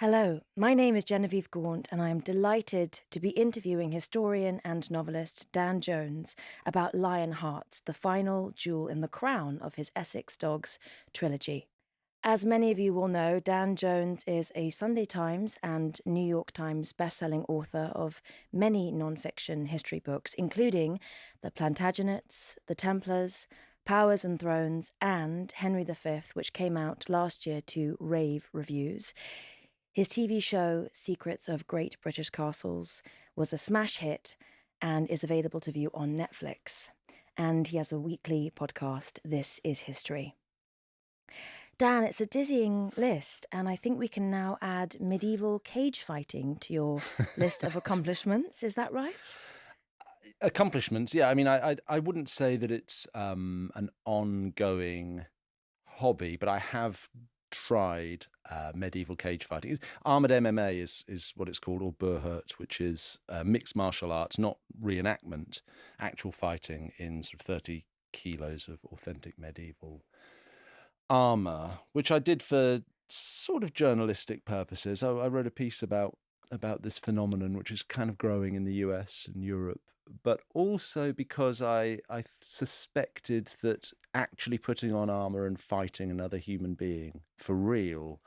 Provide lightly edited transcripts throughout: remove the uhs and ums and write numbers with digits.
Hello, my name is Genevieve Gaunt, and I am delighted to be interviewing historian and novelist Dan Jones about Lion Hearts, the final jewel in the crown of his Essex Dogs trilogy. As many of you will know, Dan Jones is a Sunday Times and New York Times bestselling author of many nonfiction history books, including The Plantagenets, The Templars, Powers and Thrones, and Henry V, which came out last year to rave reviews. His TV show, Secrets of Great British Castles, was a smash hit and is available to view on Netflix. And he has a weekly podcast, This is History. Dan, it's a dizzying list, and I think we can now add medieval cage fighting to your list of accomplishments. Is that right? Accomplishments, yeah. I mean, I wouldn't say that it's an ongoing hobby, but I have tried medieval cage fighting. Armored MMA is what it's called, or Burhurt, which is mixed martial arts, not reenactment, actual fighting in sort of 30 kilos of authentic medieval armor, which I did for sort of journalistic purposes. I wrote a piece about this phenomenon, which is kind of growing in the US and Europe, but also because I suspected that actually putting on armor and fighting another human being for real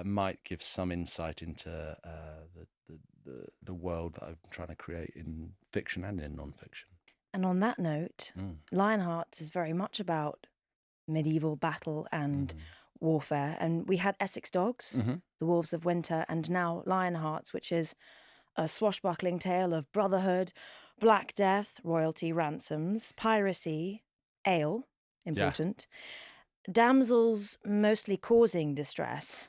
might give some insight into the world that I'm trying to create in fiction and in nonfiction. And on that note, Lionhearts is very much about medieval battle and warfare. And we had Essex Dogs, The Wolves of Winter, and now Lionhearts, which is a swashbuckling tale of brotherhood, black death, royalty, ransoms, piracy, ale, important, damsels mostly causing distress,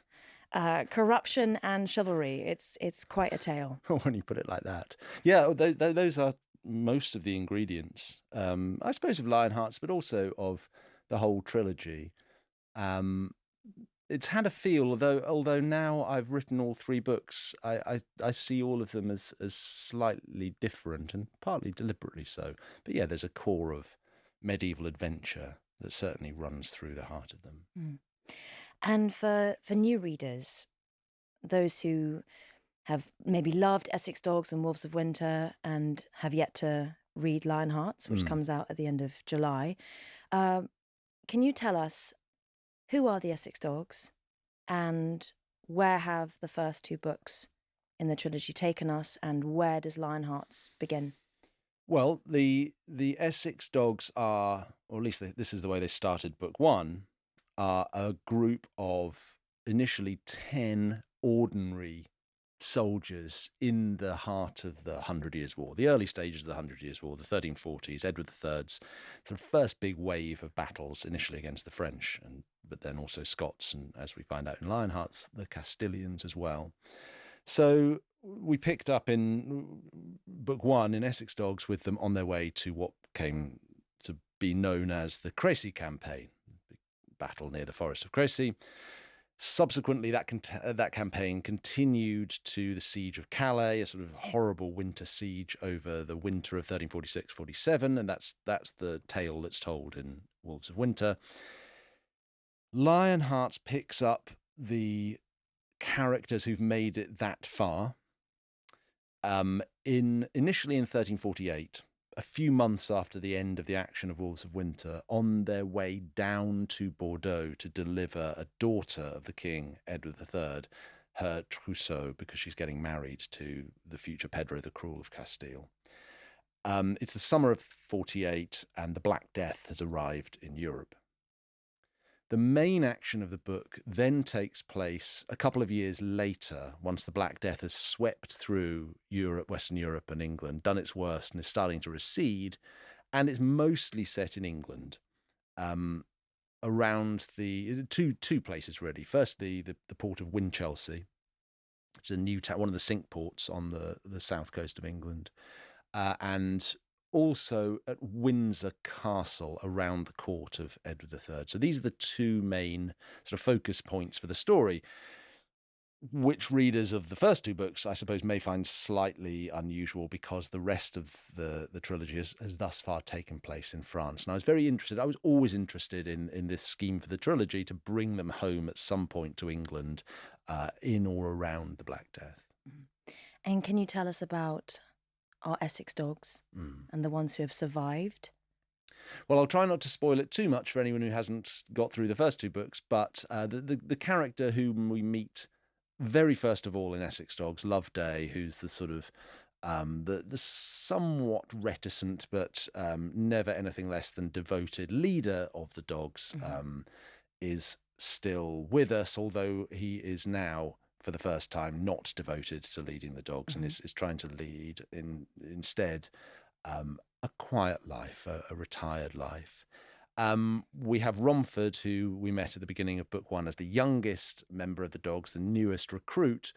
corruption and chivalry. It's quite a tale. When you put it like that. Yeah, those are most of the ingredients, I suppose, of Lionhearts, but also of the whole trilogy. It's had a feel, although now I've written all three books, I see all of them as slightly different, and partly deliberately so. But yeah, there's a core of medieval adventure that certainly runs through the heart of them. And for new readers, those who have maybe loved Essex Dogs and Wolves of Winter and have yet to read Lionhearts, which comes out at the end of July, can you tell us, who are the Essex Dogs, and where have the first two books in the trilogy taken us, and where does Lionhearts begin? Well, the Essex Dogs are, or at least this is the way they started book one, are a group of initially 10 ordinary soldiers in the heart of the Hundred Years' War, the early stages of the Hundred Years' War, the 1340s, Edward III's sort of first big wave of battles, initially against the French, but then also Scots, and as we find out in Lionhearts, the Castilians as well. So we picked up in book one in Essex Dogs with them on their way to what came to be known as the Crecy campaign, big battle near the Forest of Crecy. Subsequently, that campaign continued to the siege of Calais, a sort of horrible winter siege over the winter of 1346-47, and that's the tale that's told in Wolves of Winter. Lionhearts picks up the characters who've made it that far. Initially in 1348, a few months after the end of the action of Wolves of Winter, on their way down to Bordeaux to deliver a daughter of the king, Edward III, her trousseau, because she's getting married to the future Pedro the Cruel of Castile. It's the summer of 48, and the Black Death has arrived in Europe. The main action of the book then takes place a couple of years later, once the Black Death has swept through Europe, Western Europe and England, done its worst and is starting to recede, and it's mostly set in England, around the two places really. Firstly, the port of Winchelsea, which is a new town, one of the Cinque Ports on the south coast of England, and also at Windsor Castle around the court of Edward III. So these are the two main sort of focus points for the story. which readers of the first two books, I suppose, may find slightly unusual because the rest of the trilogy has thus far taken place in France. And I was very interested. I was always interested in this scheme for the trilogy to bring them home at some point to England, in or around the Black Death. And can you tell us about our Essex dogs and the ones who have survived? Well, I'll try not to spoil it too much for anyone who hasn't got through the first two books, but the character whom we meet very first of all in Essex Dogs, Loveday, who's the sort of the somewhat reticent but never anything less than devoted leader of the dogs, is still with us, although he is now, for the first time, not devoted to leading the dogs and is trying to lead instead a quiet life, a retired life. We have Romford, who we met at the beginning of book one as the youngest member of the dogs, the newest recruit,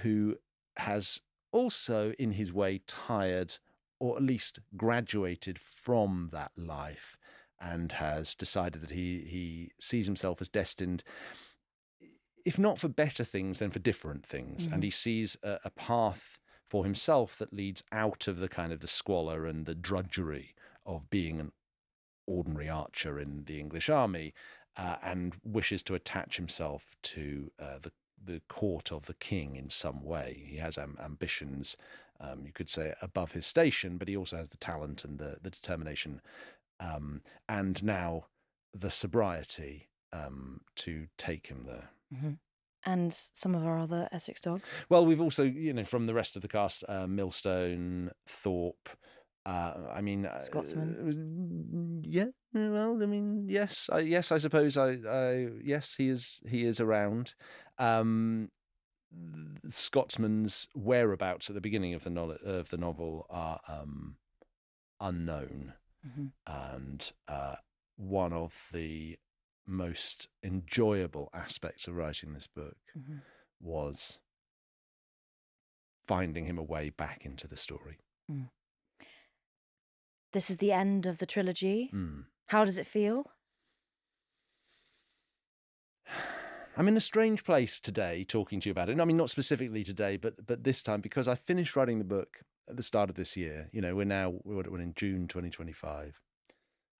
who has also, in his way, tired or at least graduated from that life and has decided that he sees himself as destined, if not for better things, then for different things. And he sees a path for himself that leads out of the kind of the squalor and the drudgery of being an ordinary archer in the English army, and wishes to attach himself to the court of the king in some way. He has ambitions, you could say, above his station, but he also has the talent and the determination, and now the sobriety to take him there. And some of our other Essex dogs? Well, we've also, from the rest of the cast, Millstone, Thorpe, Scotsman. Yeah. Well, yes, yes. I suppose. Yes, he is around. Scotsman's whereabouts at the beginning of the novel are unknown, and one of the most enjoyable aspects of writing this book was finding him a way back into the story. This is the end of the trilogy. How does it feel? I'm in a strange place today talking to you about it. I mean, not specifically today, but this time, because I finished writing the book at the start of this year. We're in June 2025.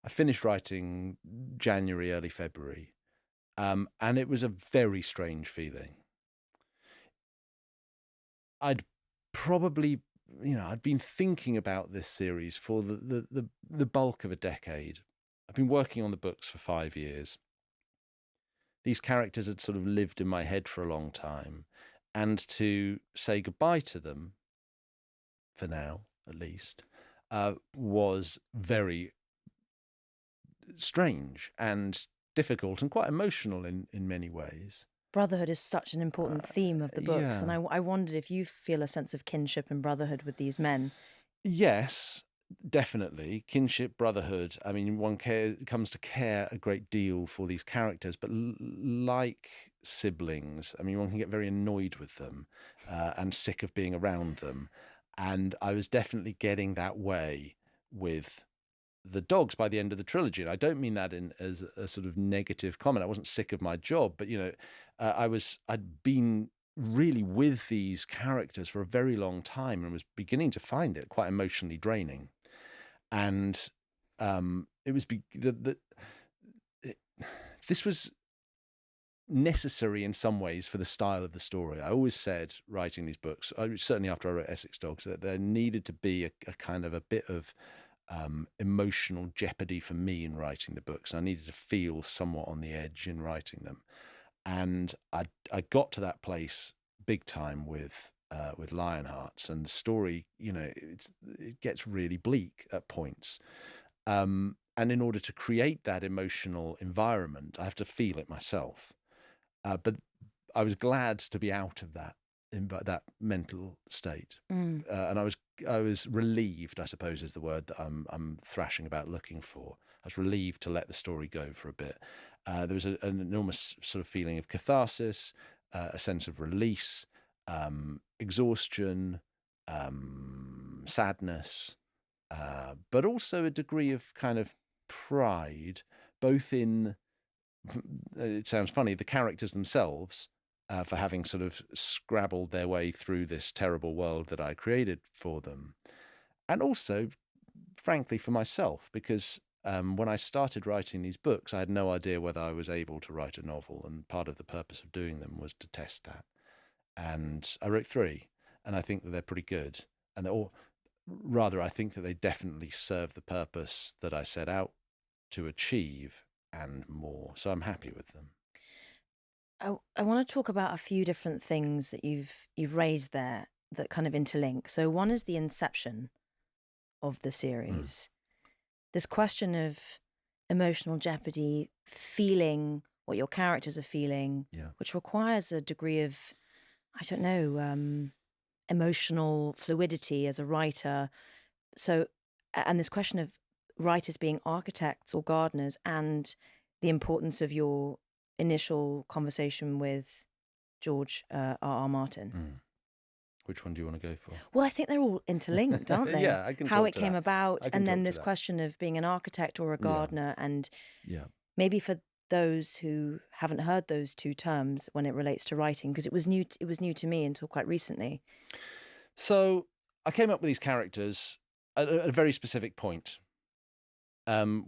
I finished writing January, early February, and it was a very strange feeling. I'd probably, I'd been thinking about this series for the bulk of a decade. I've been working on the books for 5 years. These characters had sort of lived in my head for a long time, and to say goodbye to them, for now at least, was very strange and difficult and quite emotional in many ways. Brotherhood is such an important theme of the books, and I wondered if you feel a sense of kinship and brotherhood with these men. Yes, definitely. Kinship, brotherhood. I mean, one comes to care a great deal for these characters, but like siblings, I mean, one can get very annoyed with them and sick of being around them. And I was definitely getting that way with the dogs by the end of the trilogy. And I don't mean that as a sort of negative comment. I wasn't sick of my job, but I'd been really with these characters for a very long time and was beginning to find it quite emotionally draining. And it was this was necessary in some ways for the style of the story. I always said, writing these books, certainly after I wrote Essex Dogs, that there needed to be a kind of a bit of emotional jeopardy for me in writing the books. I needed to feel somewhat on the edge in writing them, and I got to that place big time with Lionhearts, and the story, it gets really bleak at points, and in order to create that emotional environment, I have to feel it myself. But I was glad to be out of that mental state, and I was relieved, I suppose is the word that I'm thrashing about looking for. I was relieved to let the story go for a bit. There was an enormous sort of feeling of catharsis, a sense of release, exhaustion, sadness, but also a degree of kind of pride, both in, it sounds funny, the characters themselves, for having sort of scrabbled their way through this terrible world that I created for them. And also, frankly, for myself, because when I started writing these books, I had no idea whether I was able to write a novel. And part of the purpose of doing them was to test that. And I wrote 3, and I think that they're pretty good. And or rather, I think that they definitely serve the purpose that I set out to achieve and more. So I'm happy with them. I want to talk about a few different things that you've raised there that kind of interlink. So one is the inception of the series. This question of emotional jeopardy, feeling what your characters are feeling, which requires a degree of, I don't know, emotional fluidity as a writer. So, and this question of writers being architects or gardeners, and the importance of your initial conversation with George R.R. Martin. Which one do you want to go for? Well, I think they're all interlinked, aren't they? Yeah, I can How talk it to came that. about, I can and then talk to this that. question of being an architect or a gardener, and Yeah. maybe for those who haven't heard those two terms when it relates to writing, because it was new to me until quite recently. So I came up with these characters at a very specific point,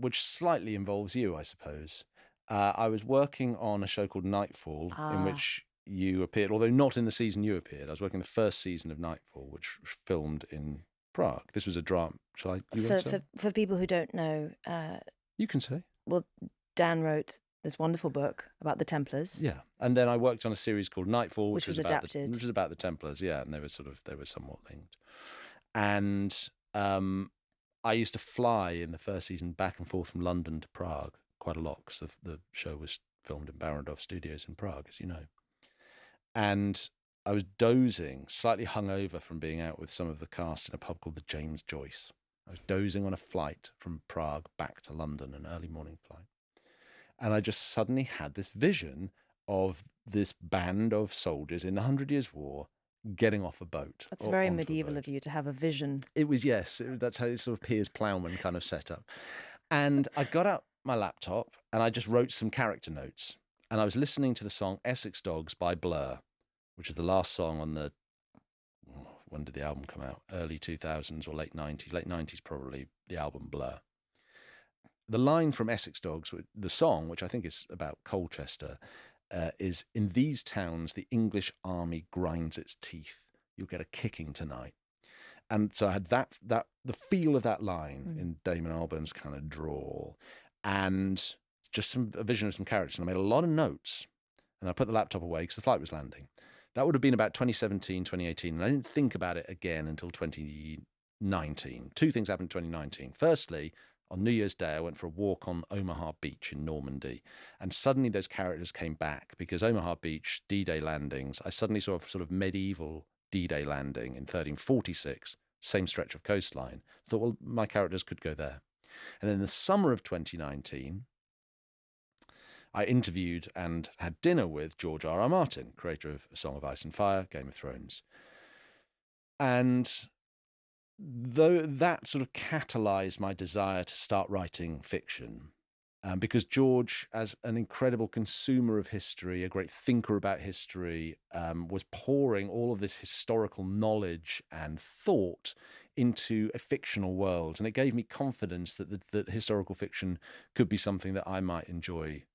which slightly involves you, I suppose. I was working on a show called Nightfall, in which you appeared, although not in the season you appeared. I was working the first season of Nightfall, which was filmed in Prague. This was a drama. Shall I? For people who don't know, you can say. Well, Dan wrote this wonderful book about the Templars. Yeah, and then I worked on a series called Nightfall, which was adapted, which was about the Templars. Yeah, and they were somewhat linked. And I used to fly in the first season back and forth from London to Prague quite a lot, because the show was filmed in Barrandov Studios in Prague, as you know. And I was dozing, slightly hungover from being out with some of the cast in a pub called the James Joyce. I was dozing on a flight from Prague back to London, an early morning flight. And I just suddenly had this vision of this band of soldiers in the 100 Years' War getting off a boat. That's very medieval of you to have a vision. It was, yes. That's how it's sort of Piers Plowman kind of set up. And I got out my laptop and I just wrote some character notes. And I was listening to the song Essex Dogs by Blur, which is the last song on the, when did the album come out? Early 2000s or late 90s? Late 90s probably, the album Blur. The line from Essex Dogs, the song, which I think is about Colchester, is, "In these towns, the English army grinds its teeth. You'll get a kicking tonight." And so I had the feel of that line in Damon Albarn's kind of drawl, and just a vision of some characters. And I made a lot of notes, and I put the laptop away because the flight was landing. That would have been about 2017, 2018, and I didn't think about it again until 2019. 2 things happened in 2019. Firstly, on New Year's Day, I went for a walk on Omaha Beach in Normandy, and suddenly those characters came back, because Omaha Beach, D-Day landings, I suddenly saw a sort of medieval D-Day landing in 1346, same stretch of coastline. I thought, well, my characters could go there. And then in the summer of 2019, I interviewed and had dinner with George R.R. Martin, creator of A Song of Ice and Fire, Game of Thrones. And though that sort of catalyzed my desire to start writing fiction, because George, as an incredible consumer of history, a great thinker about history, was pouring all of this historical knowledge and thought into a fictional world. And it gave me confidence that historical fiction could be something that I might enjoy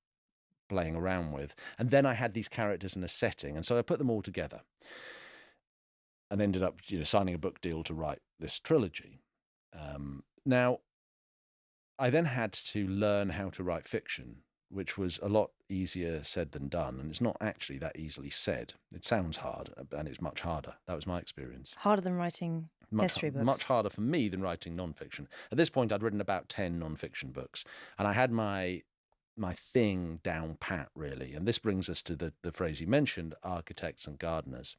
playing around with. And then I had these characters in a setting, and so I put them all together and ended up, signing a book deal to write this trilogy. Now, I then had to learn how to write fiction, which was a lot easier said than done. And it's not actually that easily said. It sounds hard, and it's much harder. That was my experience. Harder than writing history books? Much harder for me than writing nonfiction. At this point, I'd written about 10 nonfiction books, and I had my thing down pat, really. And this brings us to the phrase you mentioned, architects and gardeners.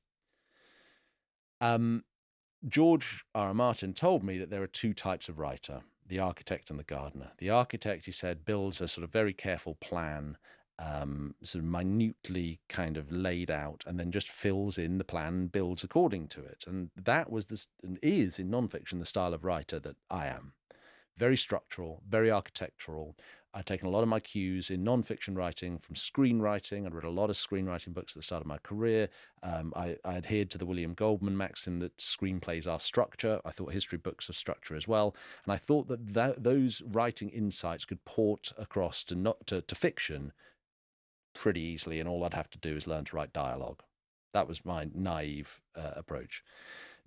George R.R. Martin told me that there are 2 types of writer, the architect and the gardener. The architect, he said, builds a sort of very careful plan, sort of minutely kind of laid out, and then just fills in the plan and builds according to it. And that was and is in nonfiction the style of writer that I am. Very structural, very architectural. I'd taken a lot of my cues in non-fiction writing from screenwriting. I'd read a lot of screenwriting books at the start of my career. I adhered to the William Goldman maxim that screenplays are structure. I thought history books are structure as well. And I thought that those writing insights could port across to fiction pretty easily, and all I'd have to do is learn to write dialogue. That was my naive approach.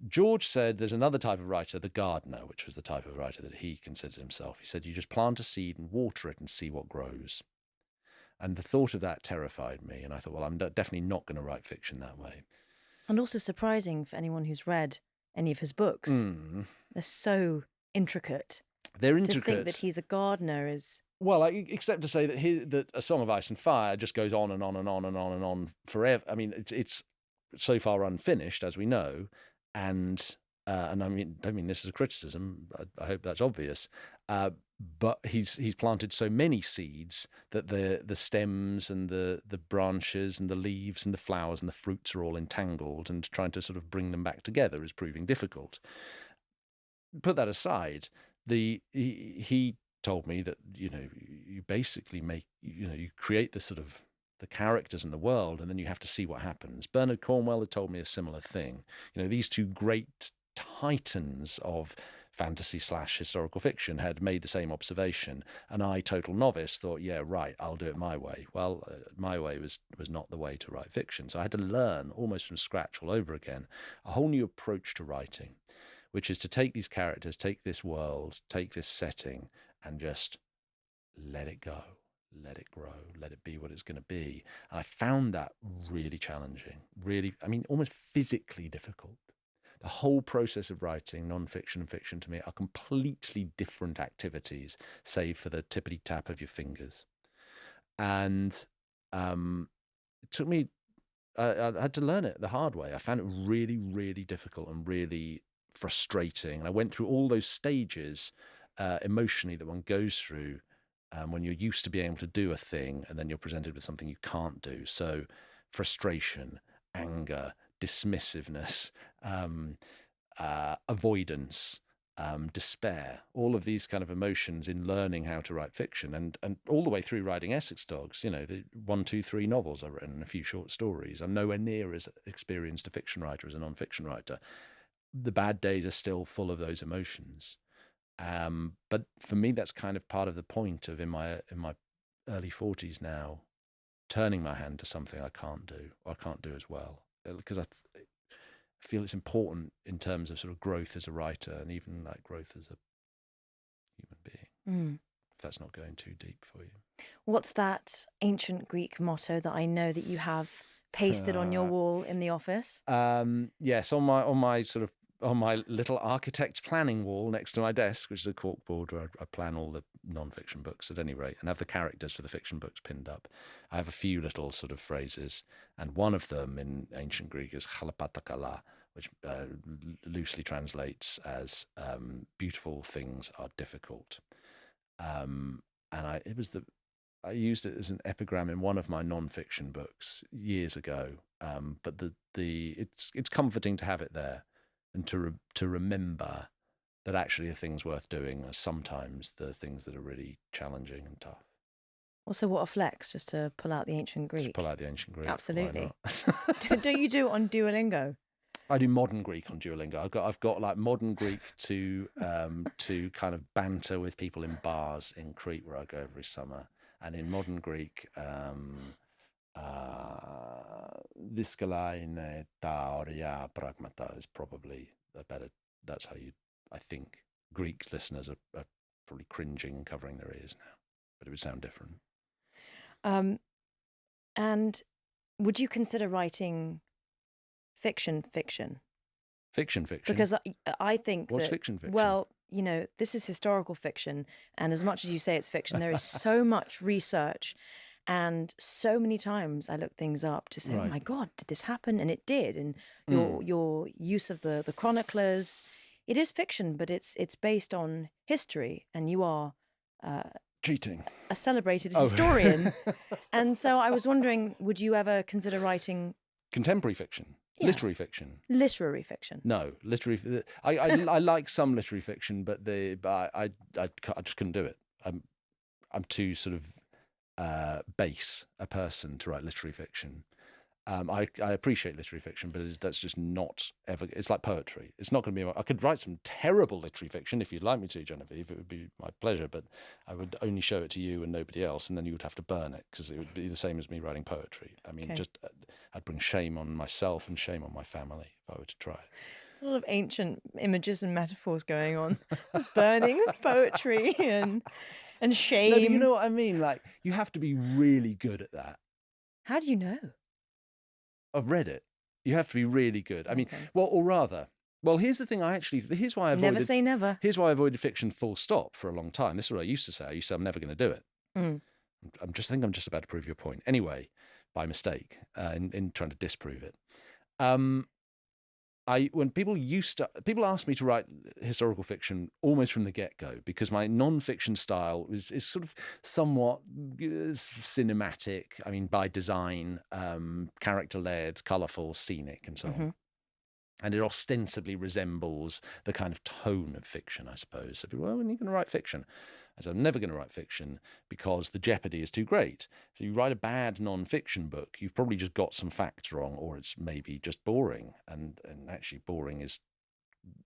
George said there's another type of writer, the gardener, which was the type of writer that he considered himself. He said you just plant a seed and water it and see what grows. And the thought of that terrified me. And I thought, well, I'm definitely not going to write fiction that way. And also surprising for anyone who's read any of his books. They're so intricate. They're intricate. To think that he's a gardener is... Well, except to say that A Song of Ice and Fire just goes on and on and on and on and on forever. I mean, it's so far unfinished, as we know. And I don't mean this as a criticism. I hope that's obvious. But he's planted so many seeds that the stems and the branches and the leaves and the flowers and the fruits are all entangled, and trying to sort of bring them back together is proving difficult. Put that aside, he told me that you basically you create the sort of the characters in the world, and then you have to see what happens. Bernard Cornwell had told me a similar thing. These two great titans of fantasy / historical fiction had made the same observation, and I, total novice, thought, yeah, right, I'll do it my way. Well, my way was not the way to write fiction, so I had to learn almost from scratch all over again a whole new approach to writing, which is to take these characters, take this world, take this setting, and just let it go. Let it grow, let it be what it's going to be. And I found that really challenging, really, almost physically difficult. The whole process of writing non-fiction and fiction to me are completely different activities, save for the tippity-tap of your fingers. And it took me, I had to learn it the hard way. I found it really, really difficult and really frustrating. And I went through all those stages emotionally that one goes through when you're used to being able to do a thing and then you're presented with something you can't do. So frustration, anger, dismissiveness, avoidance, despair, all of these kind of emotions in learning how to write fiction, and all the way through writing Essex Dogs, the 1, 2, 3 novels I've written and a few short stories. I'm nowhere near as experienced a fiction writer as a non-fiction writer. The bad days are still full of those emotions. But for me, that's kind of part of the point of in my early 40s now, turning my hand to something I can't do, or I can't do as well, because I feel it's important in terms of sort of growth as a writer, and even like growth as a human being. If that's not going too deep for you. What's that ancient Greek motto that I know that you have pasted on your wall in the office? Yes, on my little architect's planning wall next to my desk, which is a corkboard where I plan all the non-fiction books at any rate, and have the characters for the fiction books pinned up. I have a few little sort of phrases, and one of them in ancient Greek is chalapatakala, which loosely translates as beautiful things are difficult. And I used it as an epigram in one of my non-fiction books years ago. But it's comforting to have it there, and to remember that actually the things worth doing are sometimes the things that are really challenging and tough. Also, what a flex, just to pull out the ancient Greek. Just pull out the ancient Greek. Absolutely. Don't you do it on Duolingo? I do modern Greek on Duolingo. I've got like modern Greek to kind of banter with people in bars in Crete where I go every summer. And in modern Greek, Diskalaine taoria pragmata is probably a better. That's how I think Greek listeners are probably cringing and covering their ears now, but it would sound different. And would you consider writing fiction? Fiction. Because I think what's fiction? Well, this is historical fiction, and as much as you say it's fiction, there is so much research. And so many times I look things up to say, right. Oh my God, did this happen? And it did. And your use of the chroniclers, it is fiction, but it's based on history. And you are cheating, a celebrated historian. And so I was wondering, would you ever consider writing contemporary fiction? Yeah. Literary fiction. Literary fiction. No, literary. I like some literary fiction, but I just couldn't do it. too sort of base a person to write literary fiction. I appreciate literary fiction, but that's just not ever. It's like poetry. It's not going to be. I could write some terrible literary fiction if you'd like me to, Genevieve. It would be my pleasure, but I would only show it to you and nobody else, and then you would have to burn it because it would be the same as me writing poetry. I mean, just I'd bring shame on myself and shame on my family if I were to try it. A lot of ancient images and metaphors going on. Burning poetry and shame. No, but you know what I mean? Like, you have to be really good at that. How do you know? I've read it. You have to be really good. I mean, or rather, here's the thing. Here's why I avoided. Never say never. Here's why I avoided fiction full stop for a long time. This is what I used to say. I used to say, I'm never going to do it. I'm just about to prove your point. Anyway, by mistake, in trying to disprove it. When people asked me to write historical fiction almost from the get-go, because my non-fiction style is sort of somewhat cinematic. I mean, by design, character-led, colourful, scenic, and so on. And it ostensibly resembles the kind of tone of fiction, I suppose. So people, when are you going to write fiction? I said, I'm never going to write fiction because the jeopardy is too great. So you write a bad non-fiction book, you've probably just got some facts wrong, or it's maybe just boring. And actually boring is,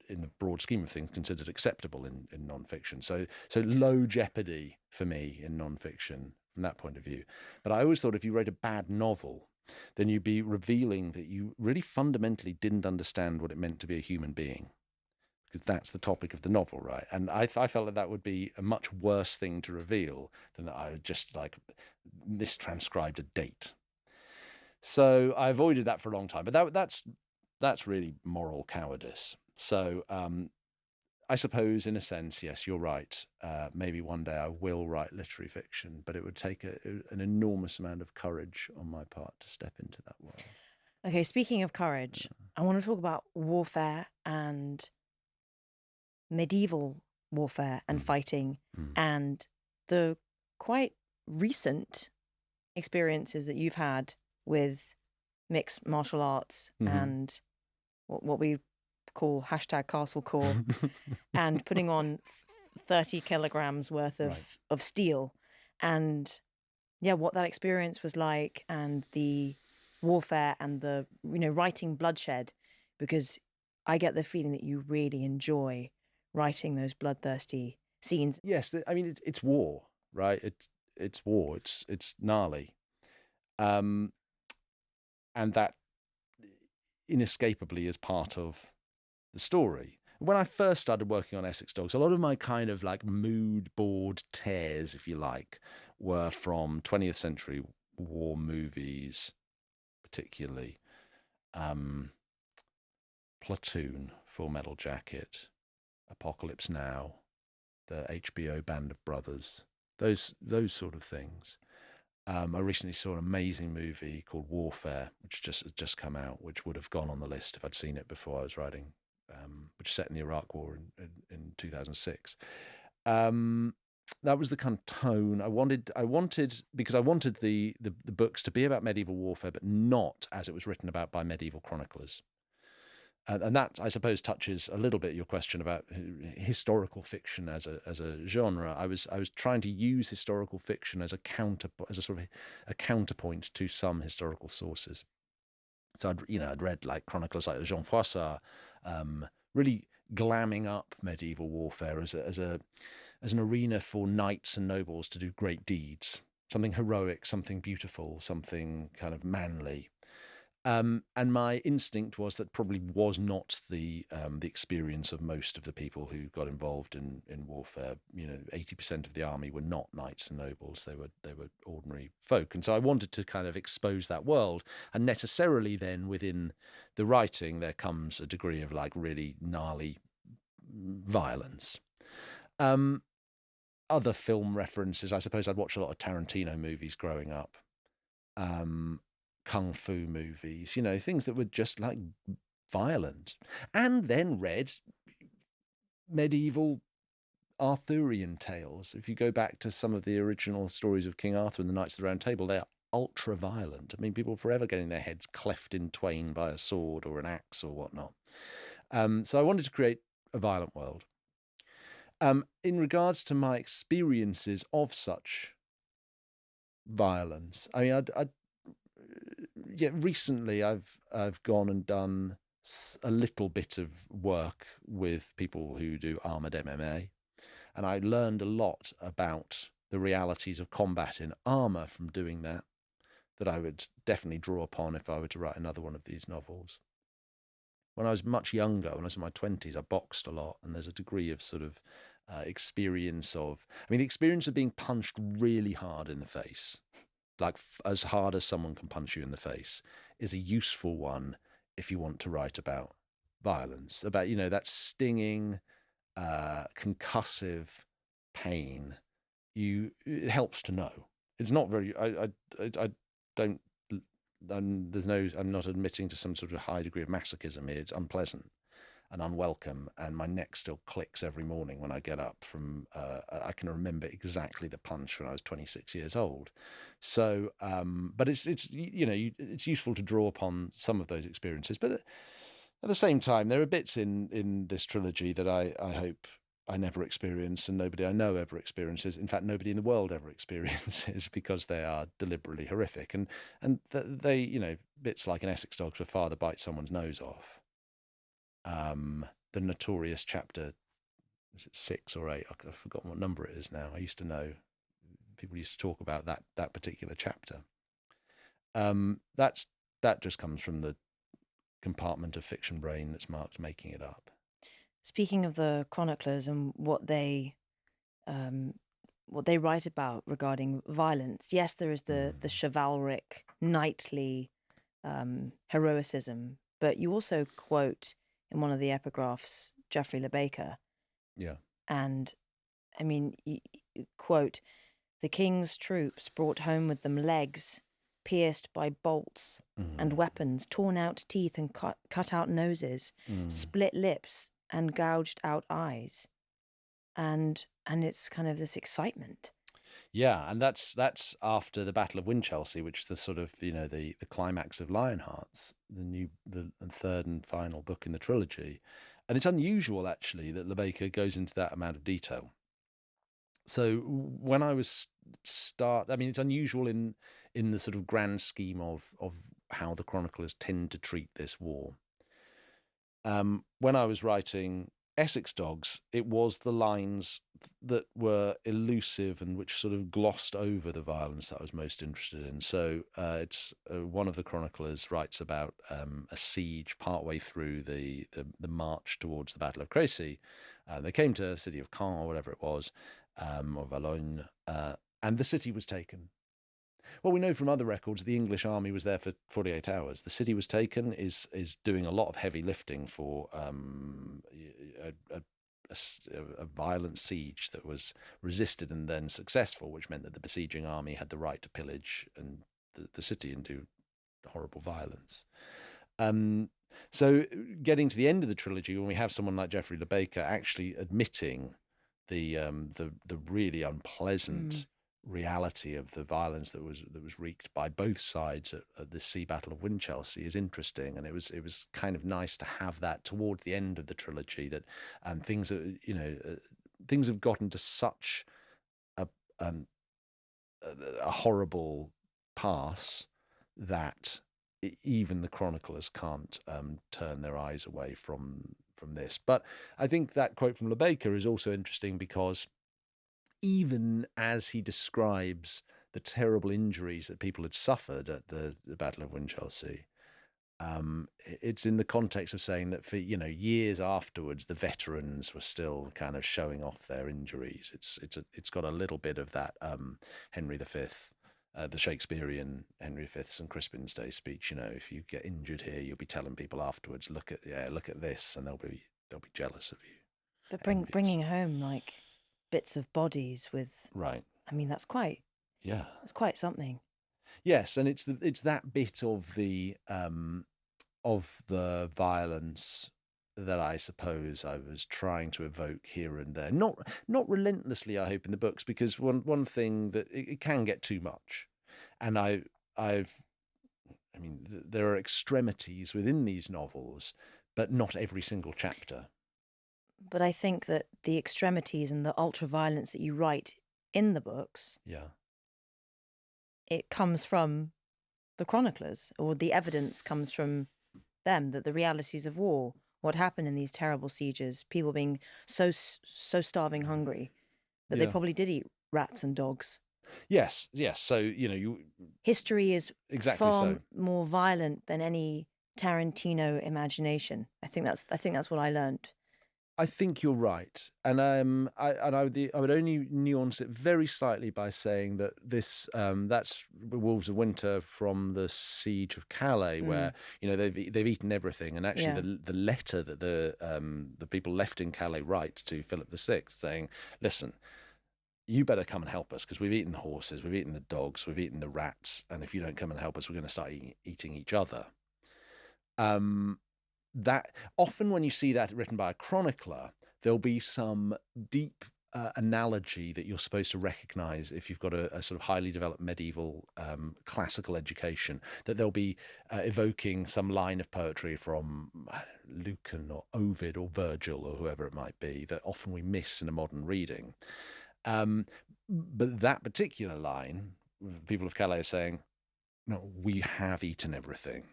in the broad scheme of things, considered acceptable in non-fiction. So low jeopardy for me in non-fiction from that point of view. But I always thought if you wrote a bad novel, then you'd be revealing that you really fundamentally didn't understand what it meant to be a human being, because that's the topic of the novel, right? And I felt that would be a much worse thing to reveal than that I had just like mistranscribed a date. So I avoided that for a long time. But that's really moral cowardice. So I suppose, in a sense, yes, you're right. Maybe one day I will write literary fiction, but it would take an enormous amount of courage on my part to step into that world. Okay, speaking of courage, I want to talk about warfare and medieval warfare and fighting and the quite recent experiences that you've had with mixed martial arts and what we call #CastleCore and putting on 30 kilograms worth of steel, and what that experience was like, and the warfare and the writing bloodshed, because I get the feeling that you really enjoy writing those bloodthirsty scenes. Yes, I mean it's war, right? It's war. It's gnarly, and that inescapably is part of the story. When I first started working on Essex Dogs, a lot of my kind of like mood board tears, if you like, were from 20th century war movies, particularly Platoon, Full Metal Jacket, Apocalypse Now, the HBO Band of Brothers, those sort of things. I recently saw an amazing movie called Warfare, which had just come out, which would have gone on the list if I'd seen it before I was writing, which is set in the Iraq War in 2006. That was the kind of tone I wanted, because I wanted the books to be about medieval warfare, but not as it was written about by medieval chroniclers. And that, I suppose, touches a little bit your question about historical fiction as a genre. I was trying to use historical fiction as a counterpoint to some historical sources. So I'd read like chroniclers like Jean Froissart, really glamming up medieval warfare as an arena for knights and nobles to do great deeds, something heroic, something beautiful, something kind of manly. And my instinct was that probably was not the experience of most of the people who got involved in warfare. 80% of the army were not knights and nobles; they were ordinary folk. And so I wanted to kind of expose that world. And necessarily, then within the writing, there comes a degree of like really gnarly violence. Other film references, I suppose, I'd watched a lot of Tarantino movies growing up. Kung fu movies, things that were just like violent, and then read medieval Arthurian tales. If you go back to some of the original stories of King Arthur and the Knights of the Round Table, they are ultra violent. I mean, people forever getting their heads cleft in twain by a sword or an axe or whatnot. So I wanted to create a violent world. In regards to my experiences of such violence, I mean, yeah, recently I've gone and done a little bit of work with people who do armored MMA, and I learned a lot about the realities of combat in armor from doing that I would definitely draw upon if I were to write another one of these novels. When I was much younger, when I was in my 20s, I boxed a lot, and there's a degree of sort of experience of, I mean, the experience of being punched really hard in the face, like as hard as someone can punch you in the face, is a useful one if you want to write about violence, about, that stinging, concussive pain. It helps to know. It's not very, I don't, I'm not admitting to some sort of high degree of masochism here. It's unpleasant and unwelcome, and my neck still clicks every morning when I get up from, I can remember exactly the punch when I was 26 years old. So, but it's useful to draw upon some of those experiences. But at the same time, there are bits in this trilogy that I hope I never experienced, and nobody I know ever experiences. In fact, nobody in the world ever experiences, because they are deliberately horrific. And they, bits like in Essex Dogs where father bites someone's nose off. The notorious chapter, is it 6 or 8? I've forgotten what number it is now. I used to know. People used to talk about that particular chapter. That just comes from the compartment of fiction brain that's marked making it up. Speaking of the chroniclers and what they write about regarding violence, yes, there is the chivalric, knightly heroicism, but you also quote in one of the epigraphs Geoffrey Le Baker. Yeah. And I mean, you quote, "The king's troops brought home with them legs pierced by bolts and weapons, torn out teeth and cut out noses, split lips and gouged out eyes." And it's kind of this excitement. Yeah, and that's after the Battle of Winchelsea, which is the sort of, the climax of Lionhearts, the third and final book in the trilogy. And it's unusual, actually, that Le Baker goes into that amount of detail. So when I was I mean, it's unusual in the sort of grand scheme of how the chroniclers tend to treat this war. When I was writing Essex Dogs, it was the lines that were elusive and which sort of glossed over the violence that I was most interested in. So it's one of the chroniclers writes about a siege partway through the march towards the Battle of Crécy. They came to the city of Caen or whatever it was, or Valognes, and the city was taken. Well, we know from other records the English army was there for 48 hours. The city was taken, is doing a lot of heavy lifting for a violent siege that was resisted and then successful, which meant that the besieging army had the right to pillage and the city and do horrible violence. So getting to the end of the trilogy, when we have someone like Geoffrey Le Baker actually admitting the really unpleasant reality of the violence that was wreaked by both sides at the Sea Battle of Winchelsea is interesting, and it was kind of nice to have that towards the end of the trilogy, that things have gotten to such a horrible pass that even the chroniclers can't turn their eyes away from this. But I think that quote from Le Baker is also interesting because even as he describes the terrible injuries that people had suffered at the Battle of Winchelsea, it's in the context of saying that for years afterwards, the veterans were still kind of showing off their injuries. It's got a little bit of that Henry V, the Shakespearean Henry V's St. Crispin's Day speech. If you get injured here, you'll be telling people afterwards, look at this, and they'll be jealous of you. But bringing home like bits of bodies with, right. I mean, that's quite something. Yes, and it's that bit of the violence that I suppose I was trying to evoke here and there. Not relentlessly, I hope, in the books, because one thing that it can get too much, and I mean, there are extremities within these novels, but not every single chapter. But I think that the extremities and the ultra-violence that you write in the books, Yeah. it comes from the chroniclers, or the evidence comes from them, that the realities of war, what happened in these terrible sieges, people being so starving hungry that they Yeah. probably did eat rats and dogs. Yes. So, History is exactly far so. more violent than any Tarantino imagination. I think that's what I learned. I think you're right, and I would only nuance it very slightly by saying that this that's Wolves of Winter from the Siege of Calais, where they've eaten everything, and actually Yeah. the letter that the people left in Calais write to Philip VI, saying, "Listen, you better come and help us because we've eaten the horses, we've eaten the dogs, we've eaten the rats, and if you don't come and help us, we're going to start eating each other." That often when you see that written by a chronicler, there'll be some deep analogy that you're supposed to recognize if you've got a sort of highly developed medieval classical education, that they'll be evoking some line of poetry from Lucan or Ovid or Virgil or whoever it might be, that often we miss in a modern reading. But that particular line, people of Calais are saying, no, we have eaten everything.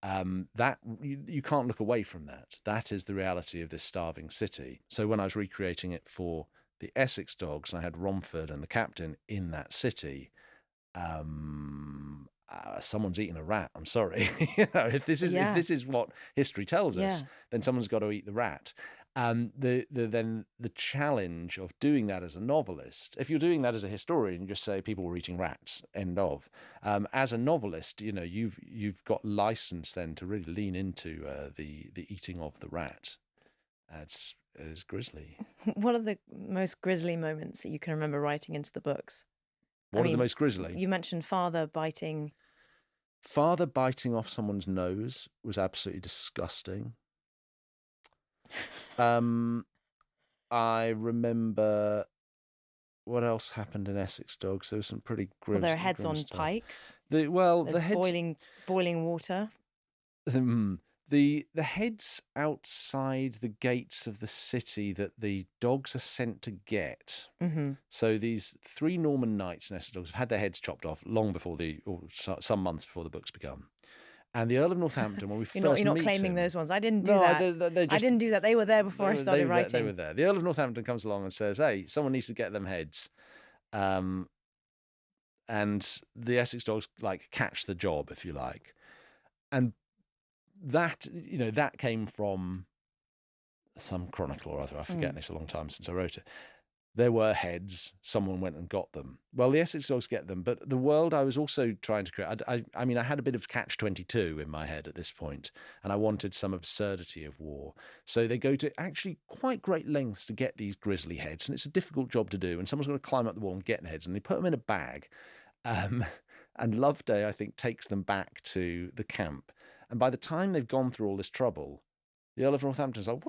That you can't look away from that. That is the reality of this starving city. So when I was recreating it for the Essex Dogs, and I had Romford and the captain in that city, someone's eaten a rat. I'm sorry, if this is what history tells us, then someone's got to eat the rat. Then the challenge of doing that as a novelist, if you're doing that as a historian, you just say people were eating rats, end of. As a novelist, you've got license then to really lean into the eating of the rat. It's grisly. What are the most grisly moments that you can remember writing into the books? What are the most grisly? You mentioned father biting off someone's nose was absolutely disgusting. I remember what else happened in Essex Dogs. There was some pretty grim. Well, their heads on stuff. pikes. The heads boiling water. The heads outside the gates of the city that the dogs are sent to get. Mm-hmm. So these 3 Norman knights in Essex Dogs have had their heads chopped off long before some months before the books begun. And the Earl of Northampton, when we first meet you're not claiming him, those ones. I didn't do that. I didn't do that. They were there before I started writing. They were there. The Earl of Northampton comes along and says, "Hey, someone needs to get them heads." And the Essex Dogs catch the job, if you like. And that came from some chronicle or other. I forget. It's a long time since I wrote it. There were heads. Someone went and got them. Well, the Essex Dogs get them, but the world I was also trying to create. I mean, I had a bit of catch-22 in my head at this point, and I wanted some absurdity of war. So they go to actually quite great lengths to get these grisly heads, and it's a difficult job to do. And someone's got to climb up the wall and get the heads, and they put them in a bag. And Loveday, I think, takes them back to the camp. And by the time they've gone through all this trouble, the Earl of Northampton's like,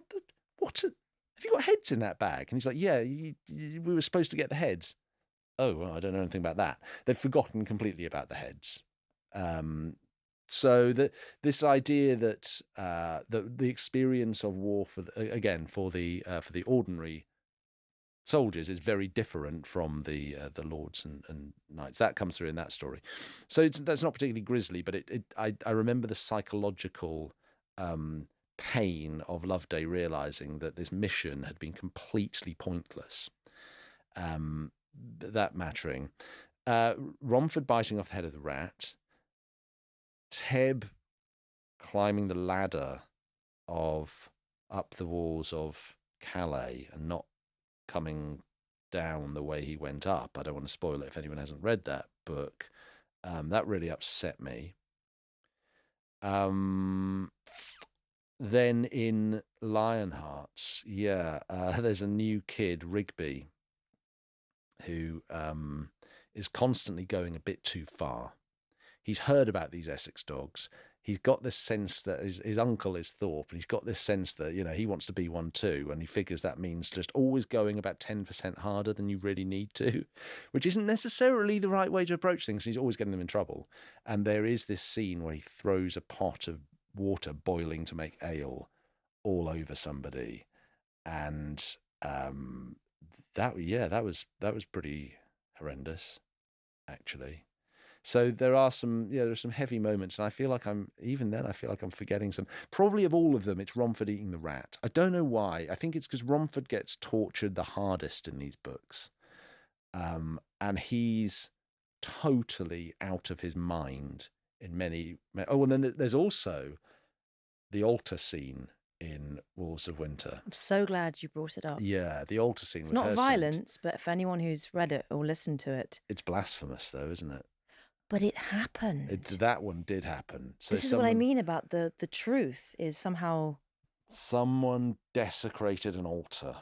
what? Have you got heads in that bag? And he's like, yeah, we were supposed to get the heads. Oh, well, I don't know anything about that. They've forgotten completely about the heads. So this idea that the experience of war for the ordinary soldiers is very different from the lords and knights. That comes through in that story. So that's not particularly grisly, but I remember the psychological pain of Loveday realizing that this mission had been completely pointless. That mattering. Romford biting off the head of the rat. Teb climbing the ladder up the walls of Calais and not coming down the way he went up. I don't want to spoil it if anyone hasn't read that book. That really upset me. Then in Lionhearts, there's a new kid, Rigby, who is constantly going a bit too far. He's heard about these Essex Dogs. He's got this sense that his uncle is Thorpe, and he's got this sense that, he wants to be one too, and he figures that means just always going about 10% harder than you really need to, which isn't necessarily the right way to approach things. He's always getting them in trouble. And there is this scene where he throws a pot of water boiling to make ale all over somebody. and that was pretty horrendous, actually. So there are some heavy moments, and I feel like I'm forgetting some. Probably of all of them, it's Romford eating the rat. I don't know why. I think it's because Romford gets tortured the hardest in these books, and he's totally out of his mind in many. Oh, and then there's also the altar scene in Wolves of Winter. I'm so glad you brought it up. Yeah, the altar scene. It's with not her violence, but for anyone who's read it or listened to it. it's blasphemous, though, isn't it? But it happened. That one did happen. So this is what I mean about the truth is somehow... Someone desecrated an altar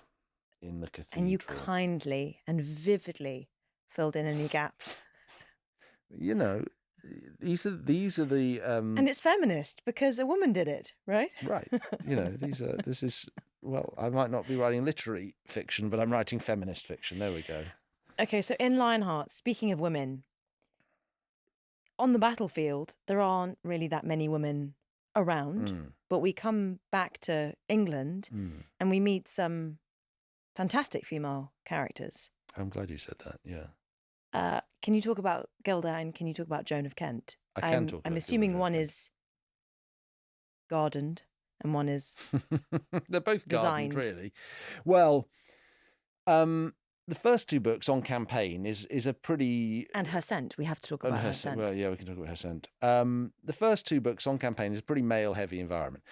in the cathedral. And you kindly and vividly filled in any gaps. You know, these are the and it's feminist because a woman did it, right? Right. You know, this is, well, I might not be writing literary fiction, but I'm writing feminist fiction. There we go. Okay, so in Lionheart, speaking of women, on the battlefield, there aren't really that many women around, but we come back to England and we meet some fantastic female characters. I'm glad you said that, yeah. Can you talk about Gilda and can you talk about Joan of Kent? I can talk about I'm assuming Gilda one is gardened and one is they're both designed. gardened, really. Well, the first two books on campaign is a pretty... And Her Scent. We have to talk about Her Scent. Well, yeah, we can talk about Her Scent. The first two books on campaign is a pretty male-heavy environment.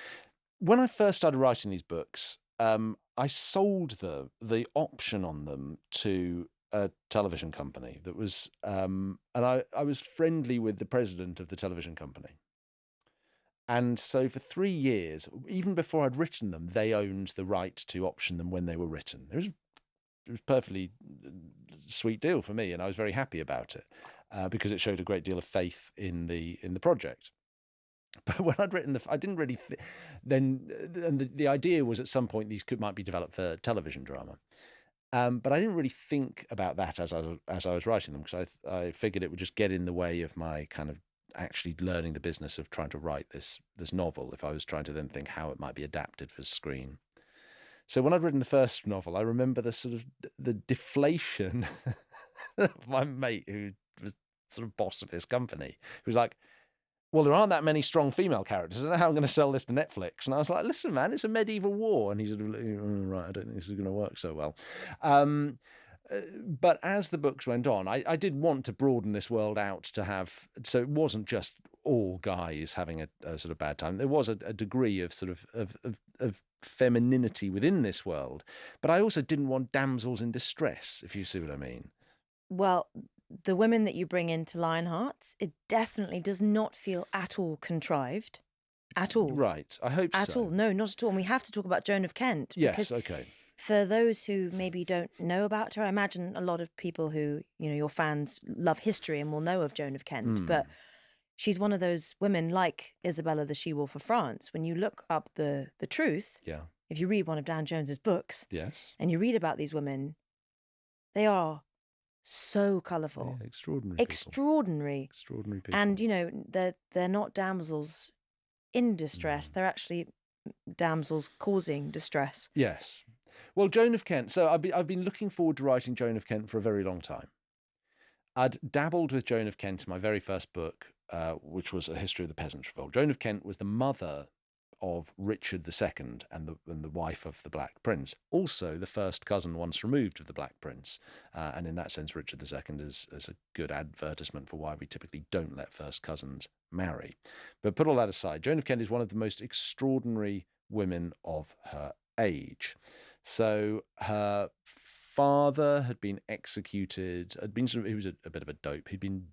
When I first started writing these books, I sold the option on them to a television company that was... and I was friendly with the president of the television company. And so for 3 years, even before I'd written them, they owned the right to option them when they were written. It was a perfectly sweet deal for me, and I was very happy about it because it showed a great deal of faith in the project. But when I'd written I didn't really then, and the idea was at some point these might be developed for television drama. But I didn't really think about that as I was writing them, because I figured it would just get in the way of my kind of actually learning the business of trying to write this novel if I was trying to then think how it might be adapted for screen. So when I'd written the first novel, I remember the deflation of my mate, who was sort of boss of this company, who was like, well, there aren't that many strong female characters. I don't know how I'm going to sell this to Netflix. And I was like, listen, man, it's a medieval war. And he's sort of, right, I don't think this is going to work so well. But as the books went on, I did want to broaden this world out to have, so it wasn't just all guys having a sort of bad time. There was a degree of sort of femininity within this world, but I also didn't want damsels in distress, if you see what I mean. Well, the women that you bring into Lionheart, it definitely does not feel at all contrived. At all. Right, I hope so. At all. No, not at all. And we have to talk about Joan of Kent. Yes, okay. For those who maybe don't know about her, I imagine a lot of people who, your fans love history and will know of Joan of Kent, but she's one of those women like Isabella the She-Wolf of France. When you look up the truth, if you read one of Dan Jones's books, and you read about these women, they are so colourful. Yeah, extraordinary people. And, they're not damsels in distress. They're actually damsels causing distress. Yes. Well, Joan of Kent. So I've been looking forward to writing Joan of Kent for a very long time. I'd dabbled with Joan of Kent in my very first book, which was A History of the Peasants' Revolt. Joan of Kent was the mother of Richard II and the wife of the Black Prince, also the first cousin once removed of the Black Prince. And in that sense, Richard II is a good advertisement for why we typically don't let first cousins marry. But put all that aside, Joan of Kent is one of the most extraordinary women of her age. So her father had been executed, he was a bit of a dope. He'd been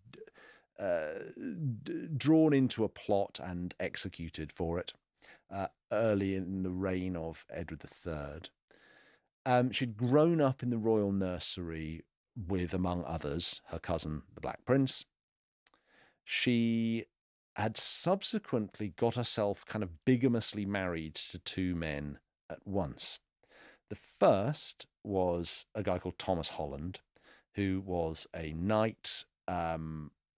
drawn into a plot and executed for it early in the reign of Edward III. She'd grown up in the royal nursery with, among others, her cousin, the Black Prince. She had subsequently got herself kind of bigamously married to two men at once. The first was a guy called Thomas Holland, who was a knight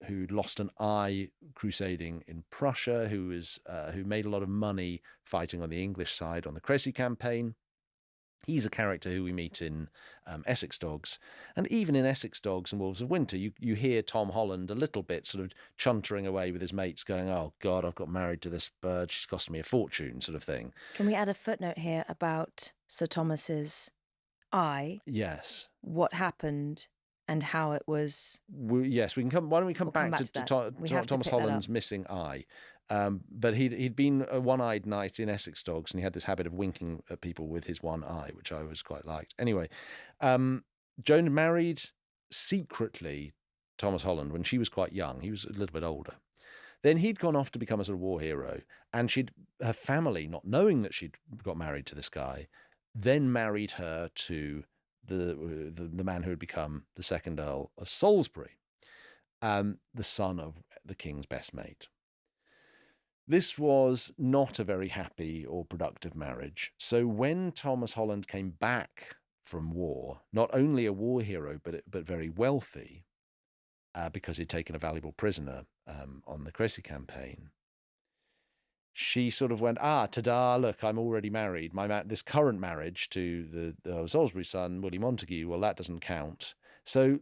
who lost an eye crusading in Prussia, who made a lot of money fighting on the English side on the Crécy campaign. He's a character who we meet in Essex Dogs. And even in Essex Dogs and Wolves of Winter, you hear Tom Holland a little bit sort of chuntering away with his mates going, oh, God, I've got married to this bird. She's cost me a fortune, sort of thing. Can we add a footnote here about Sir Thomas's eye? Yes. What happened and how it was... Yes, we can come. Why don't we come back to Thomas Holland's missing eye? But he'd been a one-eyed knight in Essex Dogs, and he had this habit of winking at people with his one eye, which I always quite liked. Anyway, Joan married secretly Thomas Holland when she was quite young. He was a little bit older. Then he'd gone off to become a sort of war hero, and her family, not knowing that she'd got married to this guy, then married her to the man who had become the second Earl of Salisbury, the son of the king's best mate. This was not a very happy or productive marriage. So when Thomas Holland came back from war, not only a war hero, but very wealthy, because he'd taken a valuable prisoner on the Crecy campaign, she sort of went, ta-da, look, I'm already married. This current marriage to the Salisbury son, Willie Montague, well, that doesn't count. So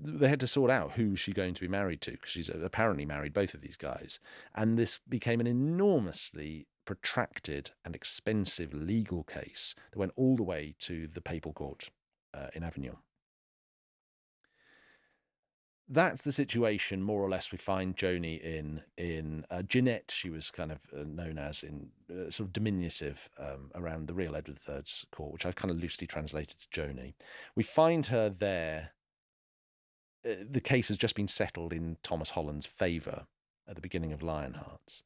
they had to sort out who she's going to be married to, because she's apparently married both of these guys. And this became an enormously protracted and expensive legal case that went all the way to the papal court in Avignon. That's the situation, more or less, we find Joanie in Jeanette, she was kind of known as, in sort of diminutive around the real Edward III's court, which I kind of loosely translated to Joanie. We find her there. The case has just been settled in Thomas Holland's favour at the beginning of Lionhearts.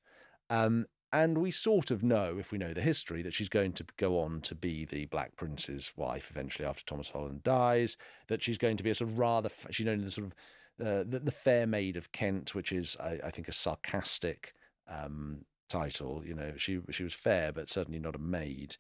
And we sort of know, if we know the history, that she's going to go on to be the Black Prince's wife eventually after Thomas Holland dies, that she's going to be a sort of she's known as the sort of the Fair Maid of Kent, which is, I think, a sarcastic title. You know, she was fair, but certainly not a maid.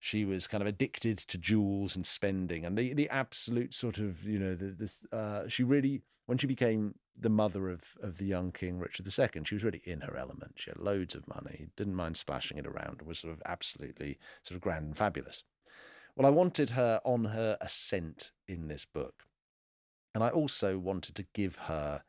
She was kind of addicted to jewels and spending, and the absolute sort of, you know, she really, when she became the mother of the young King Richard II, she was really in her element. She had loads of money, didn't mind splashing it around, and was sort of absolutely sort of grand and fabulous. Well, I wanted her on her ascent in this book. And I also wanted to give her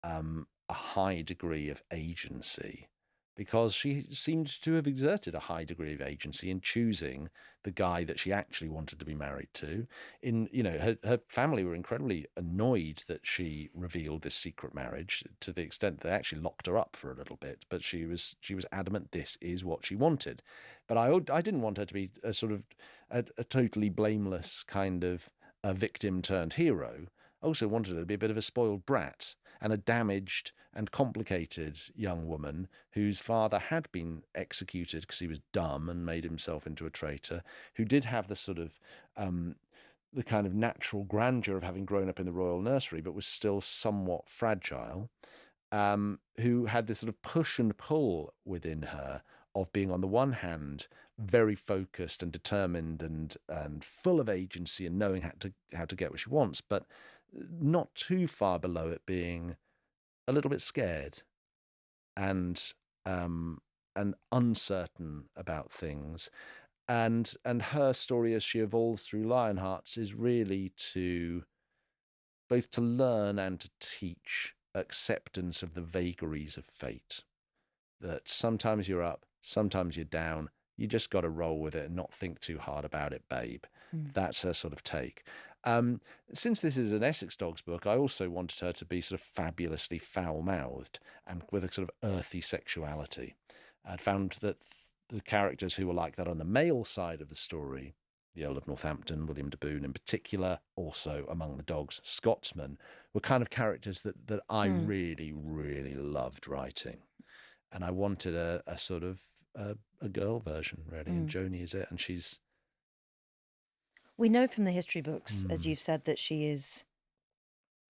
a high degree of agency, because she seemed to have exerted a high degree of agency in choosing the guy that she actually wanted to be married to. Her family were incredibly annoyed that she revealed this secret marriage, to the extent that they actually locked her up for a little bit. But she was adamant this is what she wanted. But I didn't want her to be a sort of a totally blameless kind of a victim turned hero. Also wanted her to be a bit of a spoiled brat and a damaged and complicated young woman whose father had been executed because he was dumb and made himself into a traitor, who did have the sort of the kind of natural grandeur of having grown up in the royal nursery, but was still somewhat fragile, who had this sort of push and pull within her of being, on the one hand, very focused and determined and full of agency and knowing how to get what she wants, but not too far below it being a little bit scared and uncertain about things. And her story as she evolves through Lionhearts is really to both to learn and to teach acceptance of the vagaries of fate. That sometimes you're up, sometimes you're down. You just got to roll with it and not think too hard about it, babe. That's her sort of take. Since this is an Essex Dogs book, I also wanted her to be sort of fabulously foul-mouthed and with a sort of earthy sexuality. I'd found that the characters who were like that on the male side of the story, the Earl of Northampton, William de Boon in particular, also among the dogs, Scotsman, were kind of characters that I really, really loved writing. And I wanted a sort of a girl version, really, and Joanie is it, and she's... We know from the history books, as you've said, that she is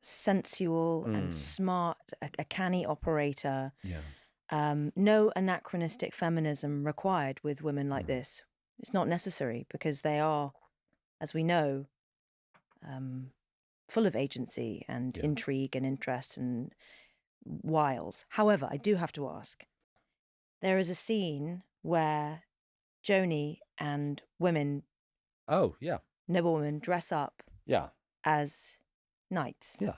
sensual and smart, a canny operator. Yeah. No anachronistic feminism required with women like this. It's not necessary, because they are, as we know, full of agency and intrigue and interest and wiles. However, I do have to ask, there is a scene where Joanie and women, Oh, yeah. noblewomen, dress up Yeah. as knights. Yeah.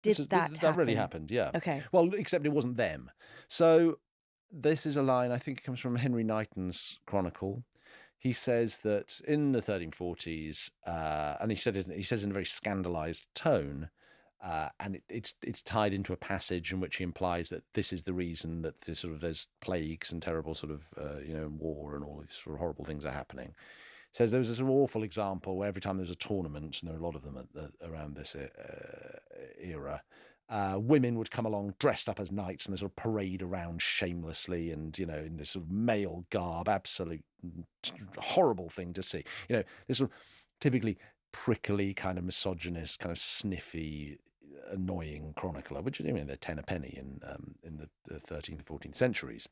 Did that happen? really happened, yeah. Okay. Well, except it wasn't them. So this is a line, I think it comes from Henry Knighton's Chronicle. He says that in the 1340s, and he says in a very scandalized tone, and it's tied into a passage in which he implies that this is the reason that there's plagues and terrible war and all these sort of horrible things are happening. Says there was this awful example where every time there was a tournament, and there are a lot of them around this era, women would come along dressed up as knights and they sort of parade around shamelessly and, in this sort of male garb, absolute horrible thing to see. This sort of typically prickly, kind of misogynist, kind of sniffy, annoying chronicler, which they're 10 a penny in the 13th and 14th centuries.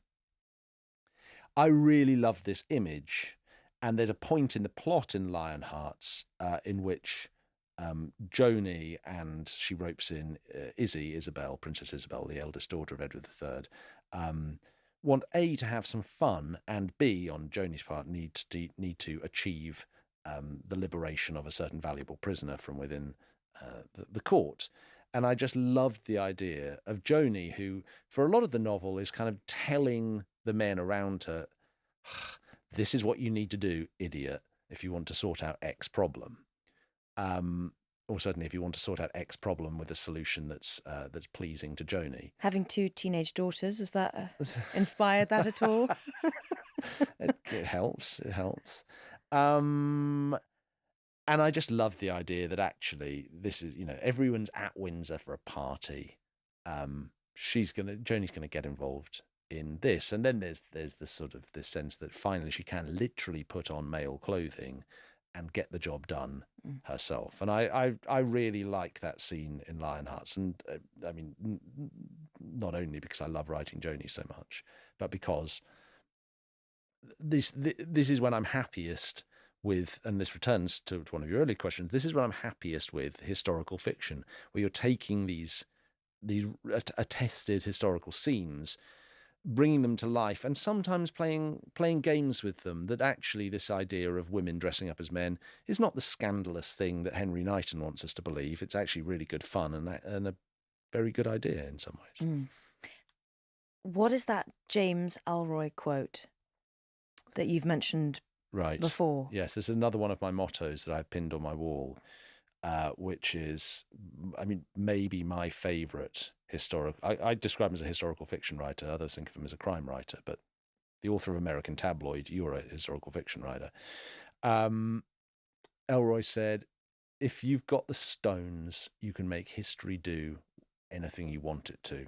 I really love this image. And there's a point in the plot in Lionhearts in which Joanie and she ropes in Isabel, Princess Isabel, the eldest daughter of Edward III, want A, to have some fun, and B, on Joanie's part, need to achieve the liberation of a certain valuable prisoner from within the court. And I just loved the idea of Joanie, who, for a lot of the novel, is kind of telling the men around her, this is what you need to do, idiot, if you want to sort out X problem. Or certainly if you want to sort out X problem with a solution that's pleasing to Joanie. Having 2 teenage daughters, has that inspired that at all? It helps. It helps. And I just love the idea that actually this is, everyone's at Windsor for a party. Joanie's going to get involved in this, and then there's this sort of this sense that finally she can literally put on male clothing and get the job done herself. And I really like that scene in Lionhearts, and I mean, not only because I love writing Joanie so much, but because this is when I'm happiest with, and this returns to one of your early questions, this is when I'm happiest with historical fiction, where you're taking these attested historical scenes, bringing them to life, and sometimes playing games with them, that actually this idea of women dressing up as men is not the scandalous thing that Henry Knighton wants us to believe. It's actually really good fun and a very good idea in some ways. What is that James Ellroy quote that you've mentioned before? Yes, this is another one of my mottos that I've pinned on my wall, which is, maybe my favourite historical. I describe him as a historical fiction writer. Others think of him as a crime writer, but the author of American Tabloid, you're a historical fiction writer. Ellroy said, if you've got the stones, you can make history do anything you want it to.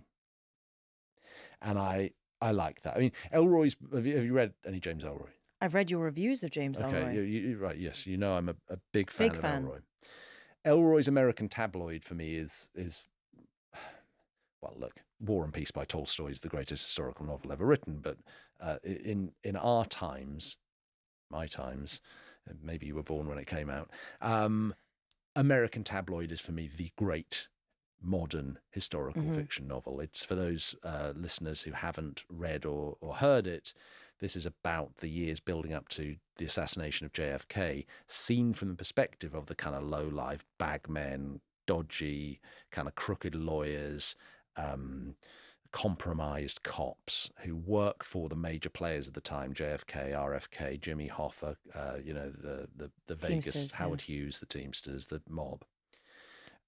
And I like that. I mean, Ellroy's, have you read any James Ellroy? I've read your reviews of James Ellroy. Okay, you're right, yes. I'm a big fan of Ellroy. Ellroy's American Tabloid for me is well, look, War and Peace by Tolstoy is the greatest historical novel ever written, but in our times, my times, maybe you were born when it came out, American Tabloid is for me the great modern historical fiction novel. It's for those listeners who haven't read or heard it. This is about the years building up to the assassination of JFK, seen from the perspective of the kind of low-life bagmen, dodgy, kind of crooked lawyers, compromised cops who work for the major players of the time: JFK, RFK, Jimmy Hoffa, the Vegas, Howard Hughes, the Teamsters, the mob.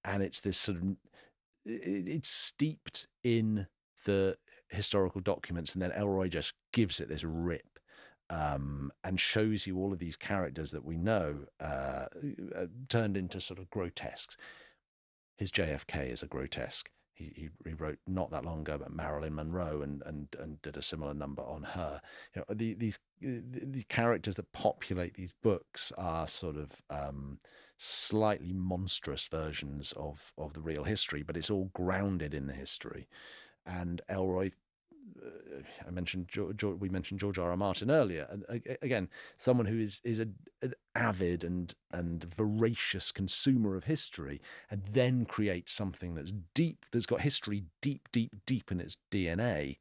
And it's this sort of, it's steeped in the historical documents, and then Ellroy just gives it this rip, and shows you all of these characters that we know turned into sort of grotesques. His JFK is a grotesque. He wrote not that long ago about Marilyn Monroe and did a similar number on her. The characters that populate these books are sort of slightly monstrous versions of the real history, but it's all grounded in the history. And Ellroy, we mentioned George R. R. Martin earlier, and again, someone who is an avid and voracious consumer of history, and then creates something that's deep, that's got history deep in its DNA,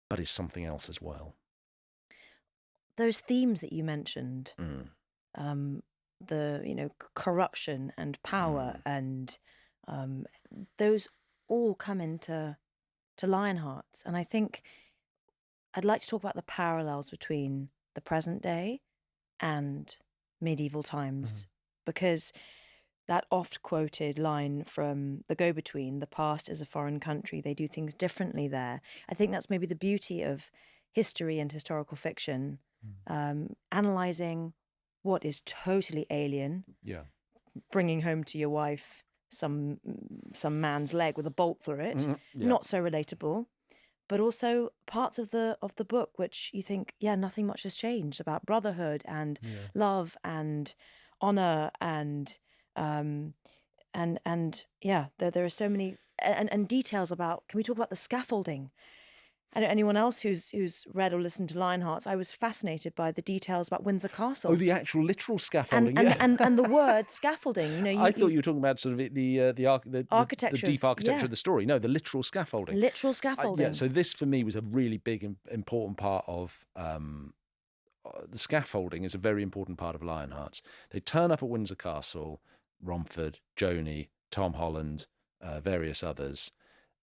but is something else as well. those themes that you mentioned, Mm. the corruption and power, and those all come into Lionhearts. And I think I'd like to talk about the parallels between the present day and medieval times, because that oft quoted line from The Go-Between, the past is a foreign country, they do things differently there. I think that's maybe the beauty of history and historical fiction, analysing what is totally alien, Yeah. bringing home to your wife some man's leg with a bolt through it, Yeah. not so relatable, but also parts of the book which you think, yeah, nothing much has changed, about brotherhood and love and honor and yeah, there are so many and details about. Can we talk about the scaffolding? And anyone else who's read or listened to Lionhearts, I was fascinated by the details about Windsor Castle. Oh, the actual literal scaffolding, and the word scaffolding. I thought you were talking about sort of the architecture, deep architecture of the story. No, the literal scaffolding. Literal scaffolding. Yeah. So this for me was a really big, important part of the scaffolding. Is a very important part of Lionhearts. They turn up at Windsor Castle, Romford, Joanie, Tom Holland, various others,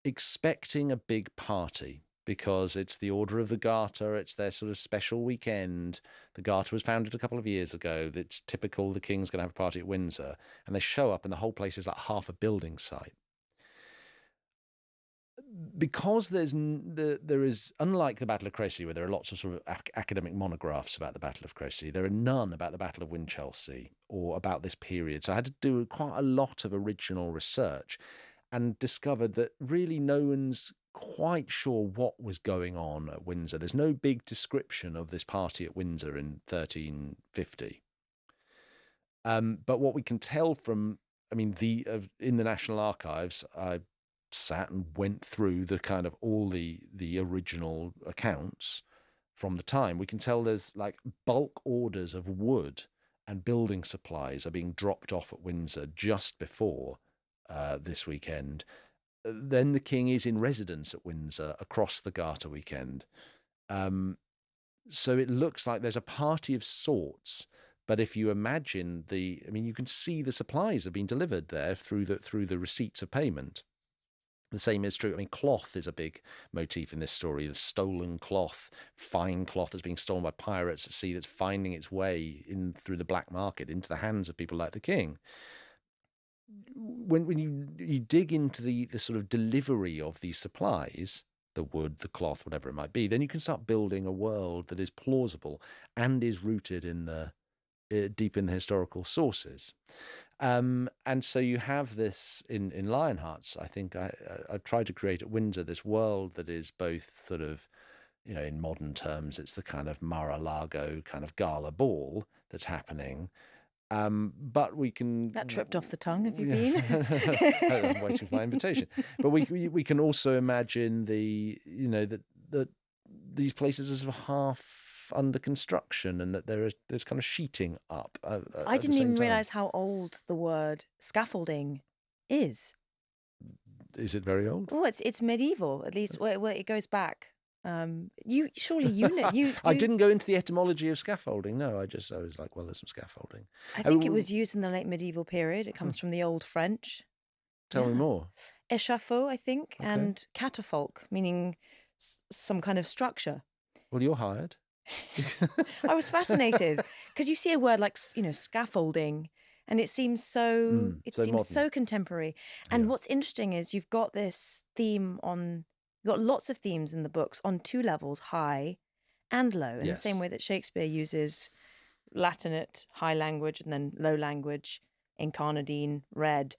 expecting a big party. Because it's the Order of the Garter, it's their sort of special weekend. The Garter was founded a couple of years ago. It's typical the King's going to have a party at Windsor. And they show up and the whole place is like half a building site. Because there is, unlike the Battle of Crecy, where there are lots of sort of academic monographs about the Battle of Crecy, there are none about the Battle of Winchelsea or about this period. So I had to do quite a lot of original research and discovered that really no one's quite sure what was going on at Windsor. There's no big description of this party at Windsor in 1350. But what we can tell from, I mean, in the National Archives, I sat and went through the kind of all the original accounts from the time. We can tell there's like bulk orders of wood and building supplies are being dropped off at Windsor just before this weekend. Then the King is in residence at Windsor across the Garter weekend. So it looks like there's a party of sorts. But if you imagine you can see the supplies have been delivered there through the receipts of payment. The same is true. I mean, cloth is a big motif in this story. The stolen cloth, fine cloth that's being stolen by pirates at sea, that's finding its way in through the black market into the hands of people like the King. When you dig into the sort of delivery of these supplies, the wood, the cloth, whatever it might be, then you can start building a world that is plausible and is rooted in deep in the historical sources. And so you have this in Lionhearts. I think I've tried to create at Windsor this world that is both sort of, in modern terms, it's the kind of Mar-a-Lago kind of gala ball that's happening. But we can... That tripped off the tongue. Have you been? I'm waiting for my invitation. But we can also imagine that these places are sort of half under construction and that there's kind of sheeting up. I didn't even realise how old the word scaffolding is. Is it very old? Oh, it's medieval, at least. Well, it goes back. You know. I didn't go into the etymology of scaffolding. No, I was like, well, there's some scaffolding. I think it was used in the late medieval period. It comes from the Old French. Tell me more. Échafaud, I think, okay. And catafalque, meaning some kind of structure. Well, you're hired. I was fascinated because you see a word like scaffolding, and it seems so contemporary. And what's interesting is you've got this theme on. You've got lots of themes in the books on two levels, high and low, in the same way that Shakespeare uses Latin at high language and then low language, Incarnadine, red.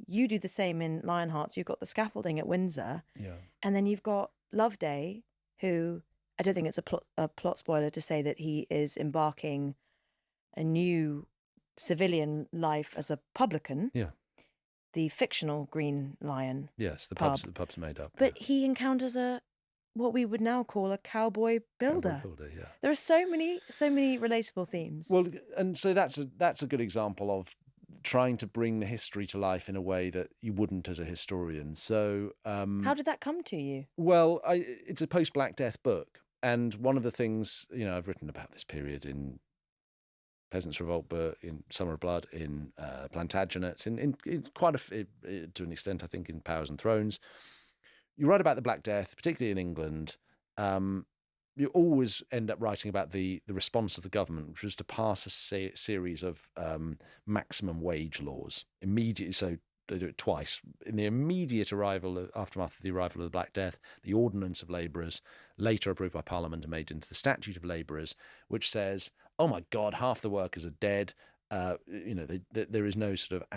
You do the same in Lionhearts. You've got the scaffolding at Windsor. Yeah. And then you've got Loveday, who, I don't think it's a plot spoiler to say that he is embarking a new civilian life as a publican. Yeah. The fictional Green Lion. Yes, the pub's made up. But he encounters what we would now call a cowboy builder. Yeah. There are so many relatable themes. Well, and so that's a good example of trying to bring the history to life in a way that you wouldn't as a historian. So how did that come to you? Well, it's a post-Black Death book. And one of the things, I've written about this period in Peasants' Revolt, but in Summer of Blood, in Plantagenets, in quite to an extent, I think, in Powers and Thrones. You write about the Black Death, particularly in England. You always end up writing about the response of the government, which was to pass a series of maximum wage laws immediately. So they do it twice. In the immediate aftermath of the arrival of the Black Death, the Ordinance of Labourers, later approved by Parliament and made into the Statute of Labourers, which says, oh my God, half the workers are dead. There is no sort of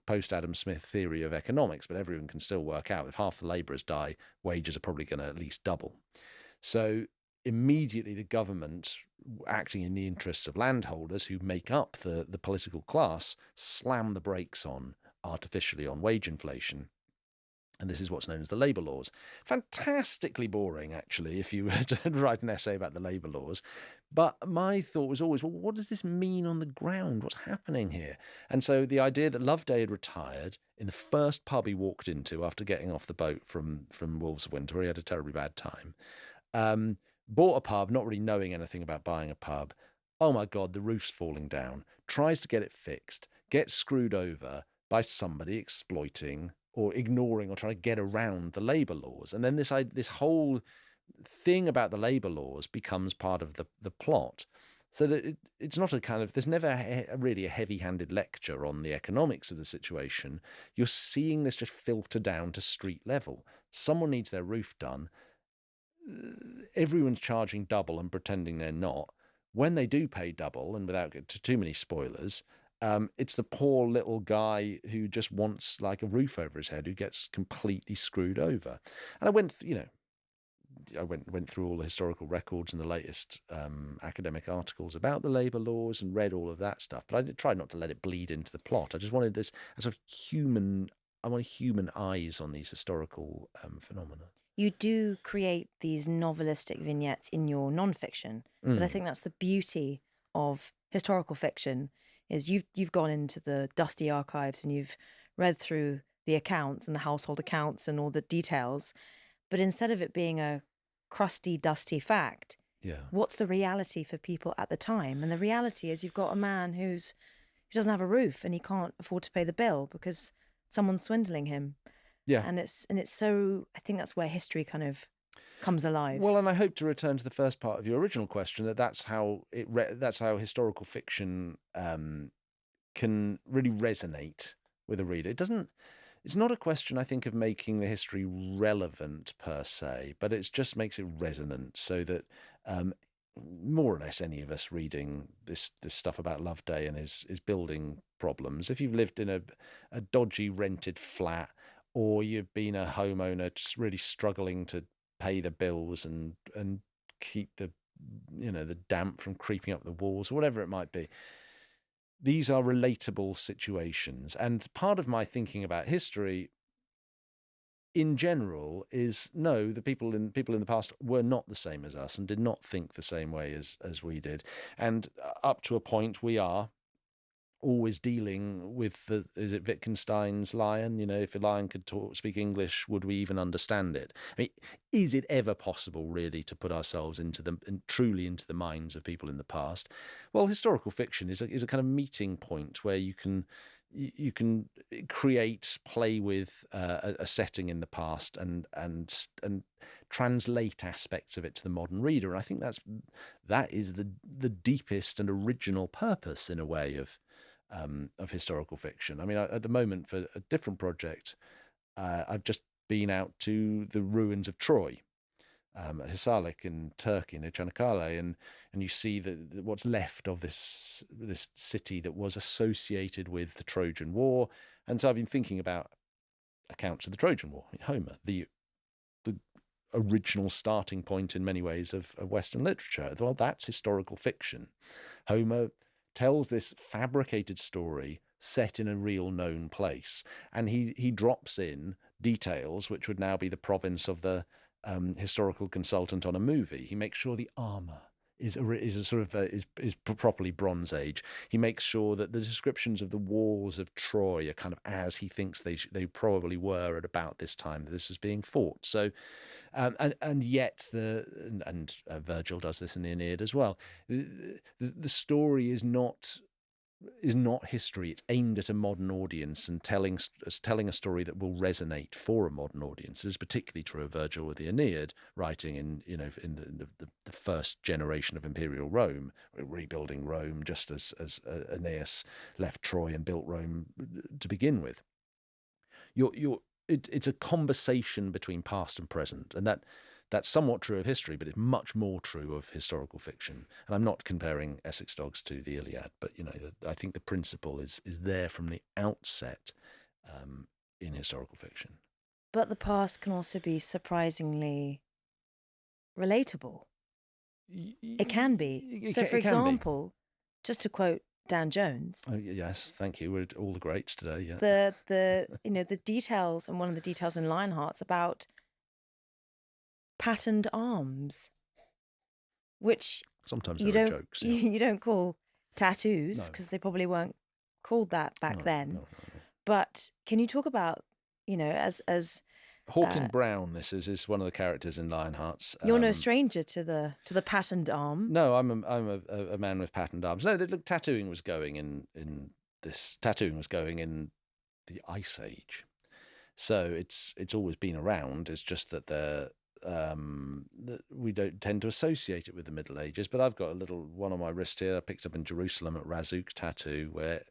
post-Adam Smith theory of economics, but everyone can still work out if half the labourers die, wages are probably going to at least double. So immediately the government, acting in the interests of landholders who make up the political class, slam the brakes artificially on wage inflation. And this is what's known as the labour laws. Fantastically boring, actually, if you were to write an essay about the labour laws. But my thought was always, well, what does this mean on the ground? What's happening here? And so the idea that Loveday had retired in the first pub he walked into after getting off the boat from Wolves of Winter, where he had a terribly bad time, bought a pub, not really knowing anything about buying a pub. Oh my God, the roof's falling down. Tries to get it fixed, gets screwed over by somebody exploiting or ignoring or trying to get around the labour laws. And then this whole thing about the labour laws becomes part of the plot. So that it's not a kind of, there's never really a heavy-handed lecture on the economics of the situation. You're seeing this just filter down to street level. Someone needs their roof done. Everyone's charging double and pretending they're not. When they do pay double, and without getting to too many spoilers, it's the poor little guy who just wants like a roof over his head who gets completely screwed over. And I went through all the historical records and the latest academic articles about the labour laws and read all of that stuff. But I tried not to let it bleed into the plot. I just wanted this as sort of human. I want human eyes on these historical phenomena. You do create these novelistic vignettes in your nonfiction, but I think that's the beauty of historical fiction. Is you've gone into the dusty archives and you've read through the accounts and the household accounts and all the details, but instead of it being a crusty, dusty fact, what's the reality for people at the time? And the reality is you've got a man who doesn't have a roof and he can't afford to pay the bill because someone's swindling him. Yeah, and it's so, I think that's where history kind of comes alive. Well, and I hope to return to the first part of your original question, that's how historical fiction can really resonate with a reader. It's not a question, I think, of making the history relevant per se, but it just makes it resonant so that more or less any of us reading this stuff about Loveday and his building problems, if you've lived in a dodgy rented flat, or you've been a homeowner just really struggling to pay the bills and keep the damp from creeping up the walls, or whatever it might be. These are relatable situations. And part of my thinking about history in general is, no, the people in the past were not the same as us and did not think the same way as we did. And up to a point, we are always dealing with is it Wittgenstein's lion? If a lion could speak English, would we even understand it? I mean, is it ever possible really to put ourselves truly into the minds of people in the past? Well, historical fiction is a kind of meeting point where you can play with a setting in the past and translate aspects of it to the modern reader. And I think that is the deepest and original purpose, in a way, of historical fiction. I mean, at the moment, for a different project, I've just been out to the ruins of Troy at Hisarlik in Turkey, near Çanakkale, and you see what's left of this city that was associated with the Trojan War. And so I've been thinking about accounts of the Trojan War. Homer, the original starting point in many ways of Western literature. Well, that's historical fiction. Homer tells this fabricated story set in a real known place, and he drops in details which would now be the province of the historical consultant on a movie. He makes sure the armor is properly Bronze Age. He makes sure that the descriptions of the walls of Troy are kind of as he thinks they probably were at about this time that this was being fought. So And yet Virgil does this in the Aeneid as well. The story is not history. It's aimed at a modern audience and telling a story that will resonate for a modern audience. This is particularly true of Virgil with the Aeneid, writing in the first generation of imperial Rome, rebuilding Rome just as Aeneas left Troy and built Rome to begin with. It's a conversation between past and present, and that's somewhat true of history, but it's much more true of historical fiction. And I'm not comparing Essex Dogs to the Iliad, but I think the principle is there from the outset in historical fiction. But the past can also be surprisingly relatable. It can be. So, for example, just to quote Dan Jones. Oh, yes, thank you. We're all the greats today. Yeah. The details, and one of the details in Lionheart's about patterned arms, which sometimes there are jokes. Yeah. You don't call tattoos, because they probably weren't called that back then. No. But can you talk about, as Hawkin Brown, this is one of the characters in Lionheart's. You're no stranger to the patterned arm. No, I'm a man with patterned arms. No, tattooing was going in the Ice Age, so it's always been around. It's just that we don't tend to associate it with the Middle Ages. But I've got a little one on my wrist here. I picked up in Jerusalem at Razzouk Tattoo, where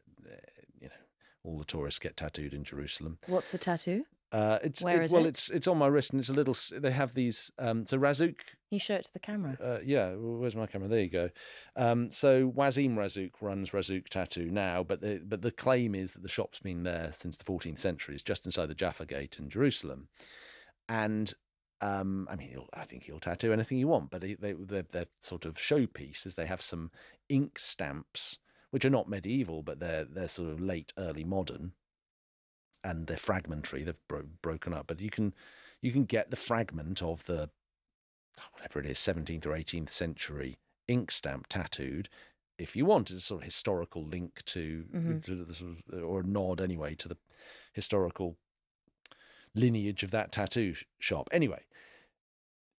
all the tourists get tattooed in Jerusalem. What's the tattoo? Where is it? It's on my wrist, and it's a little. They have these. So Razzouk. You show it to the camera. Yeah, where's my camera? There you go. So Wazim Razzouk runs Razzouk Tattoo now, but the claim is that the shop's been there since the 14th century. It's just inside the Jaffa Gate in Jerusalem, and I think he'll tattoo anything you want, but they're sort of showpieces. They have some ink stamps, which are not medieval, but they're sort of late early modern. And they're fragmentary; they've broken up. But you can get the fragment of the whatever it is, 17th or 18th century ink stamp tattooed, if you want. It's a sort of historical link to the sort of, or a nod anyway to the historical lineage of that tattoo shop. Anyway,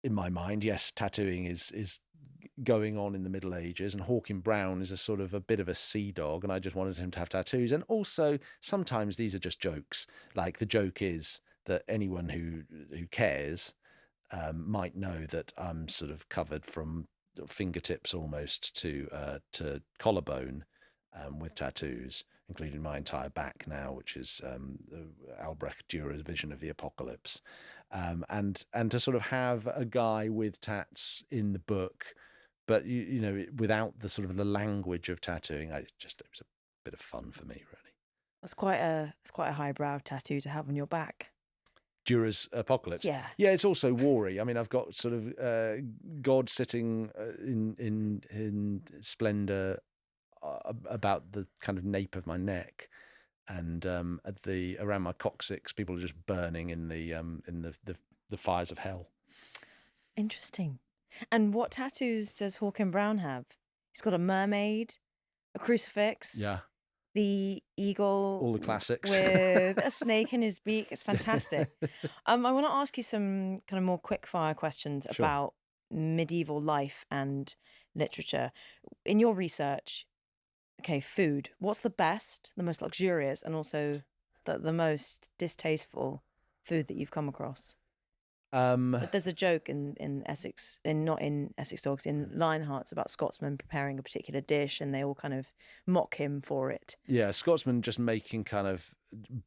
in my mind, yes, tattooing is going on in the Middle Ages, and Hawkin Brown is a sort of a bit of a sea dog, and I just wanted him to have tattoos. And also, sometimes these are just jokes. Like, the joke is that anyone who cares might know that I'm sort of covered from fingertips almost to collarbone with tattoos, including my entire back now, which is Albrecht Dürer's Vision of the Apocalypse. And to sort of have a guy with tats in the book, but without the sort of the language of tattooing, it was a bit of fun for me, really. It's quite a highbrow tattoo to have on your back. Dürer's Apocalypse. Yeah. It's also war-y. I mean, I've got sort of God sitting in splendour about the kind of nape of my neck, and around my coccyx, people are just burning in the fires of hell. Interesting. And what tattoos does Hawkin Brown have? He's got a mermaid, a crucifix. Yeah. The eagle, all the classics, with a snake in his beak. It's fantastic. I want to ask you some kind of more quick fire questions about medieval life and literature. In your research, food. What's the best, the most luxurious, and also the most distasteful food that you've come across? But there's a joke in Essex, not in Essex Dogs, in Lionheart's, about Scotsmen preparing a particular dish, and they all kind of mock him for it. Yeah, Scotsman just making kind of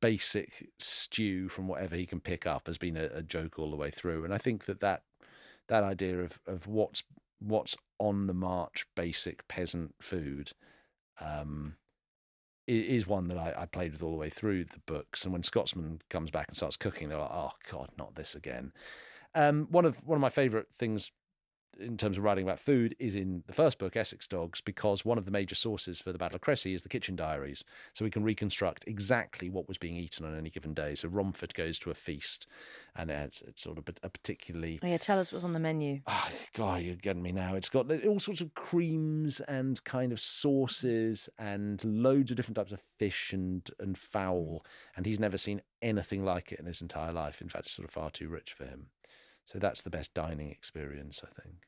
basic stew from whatever he can pick up has been a joke all the way through. And I think that idea of what's on the march, basic peasant food, is one that I played with all the way through the books. And when Scotsman comes back and starts cooking, they're like, oh God, not this again. One of my favourite things in terms of writing about food is in the first book, Essex Dogs, because one of the major sources for the Battle of Crecy is the kitchen diaries. So we can reconstruct exactly what was being eaten on any given day. So Romford goes to a feast, and it's sort of a particularly... Oh yeah, tell us what's on the menu. Oh, God, you're getting me now. It's got all sorts of creams and kind of sauces and loads of different types of fish and fowl, and he's never seen anything like it in his entire life. In fact, it's sort of far too rich for him. So that's the best dining experience, I think.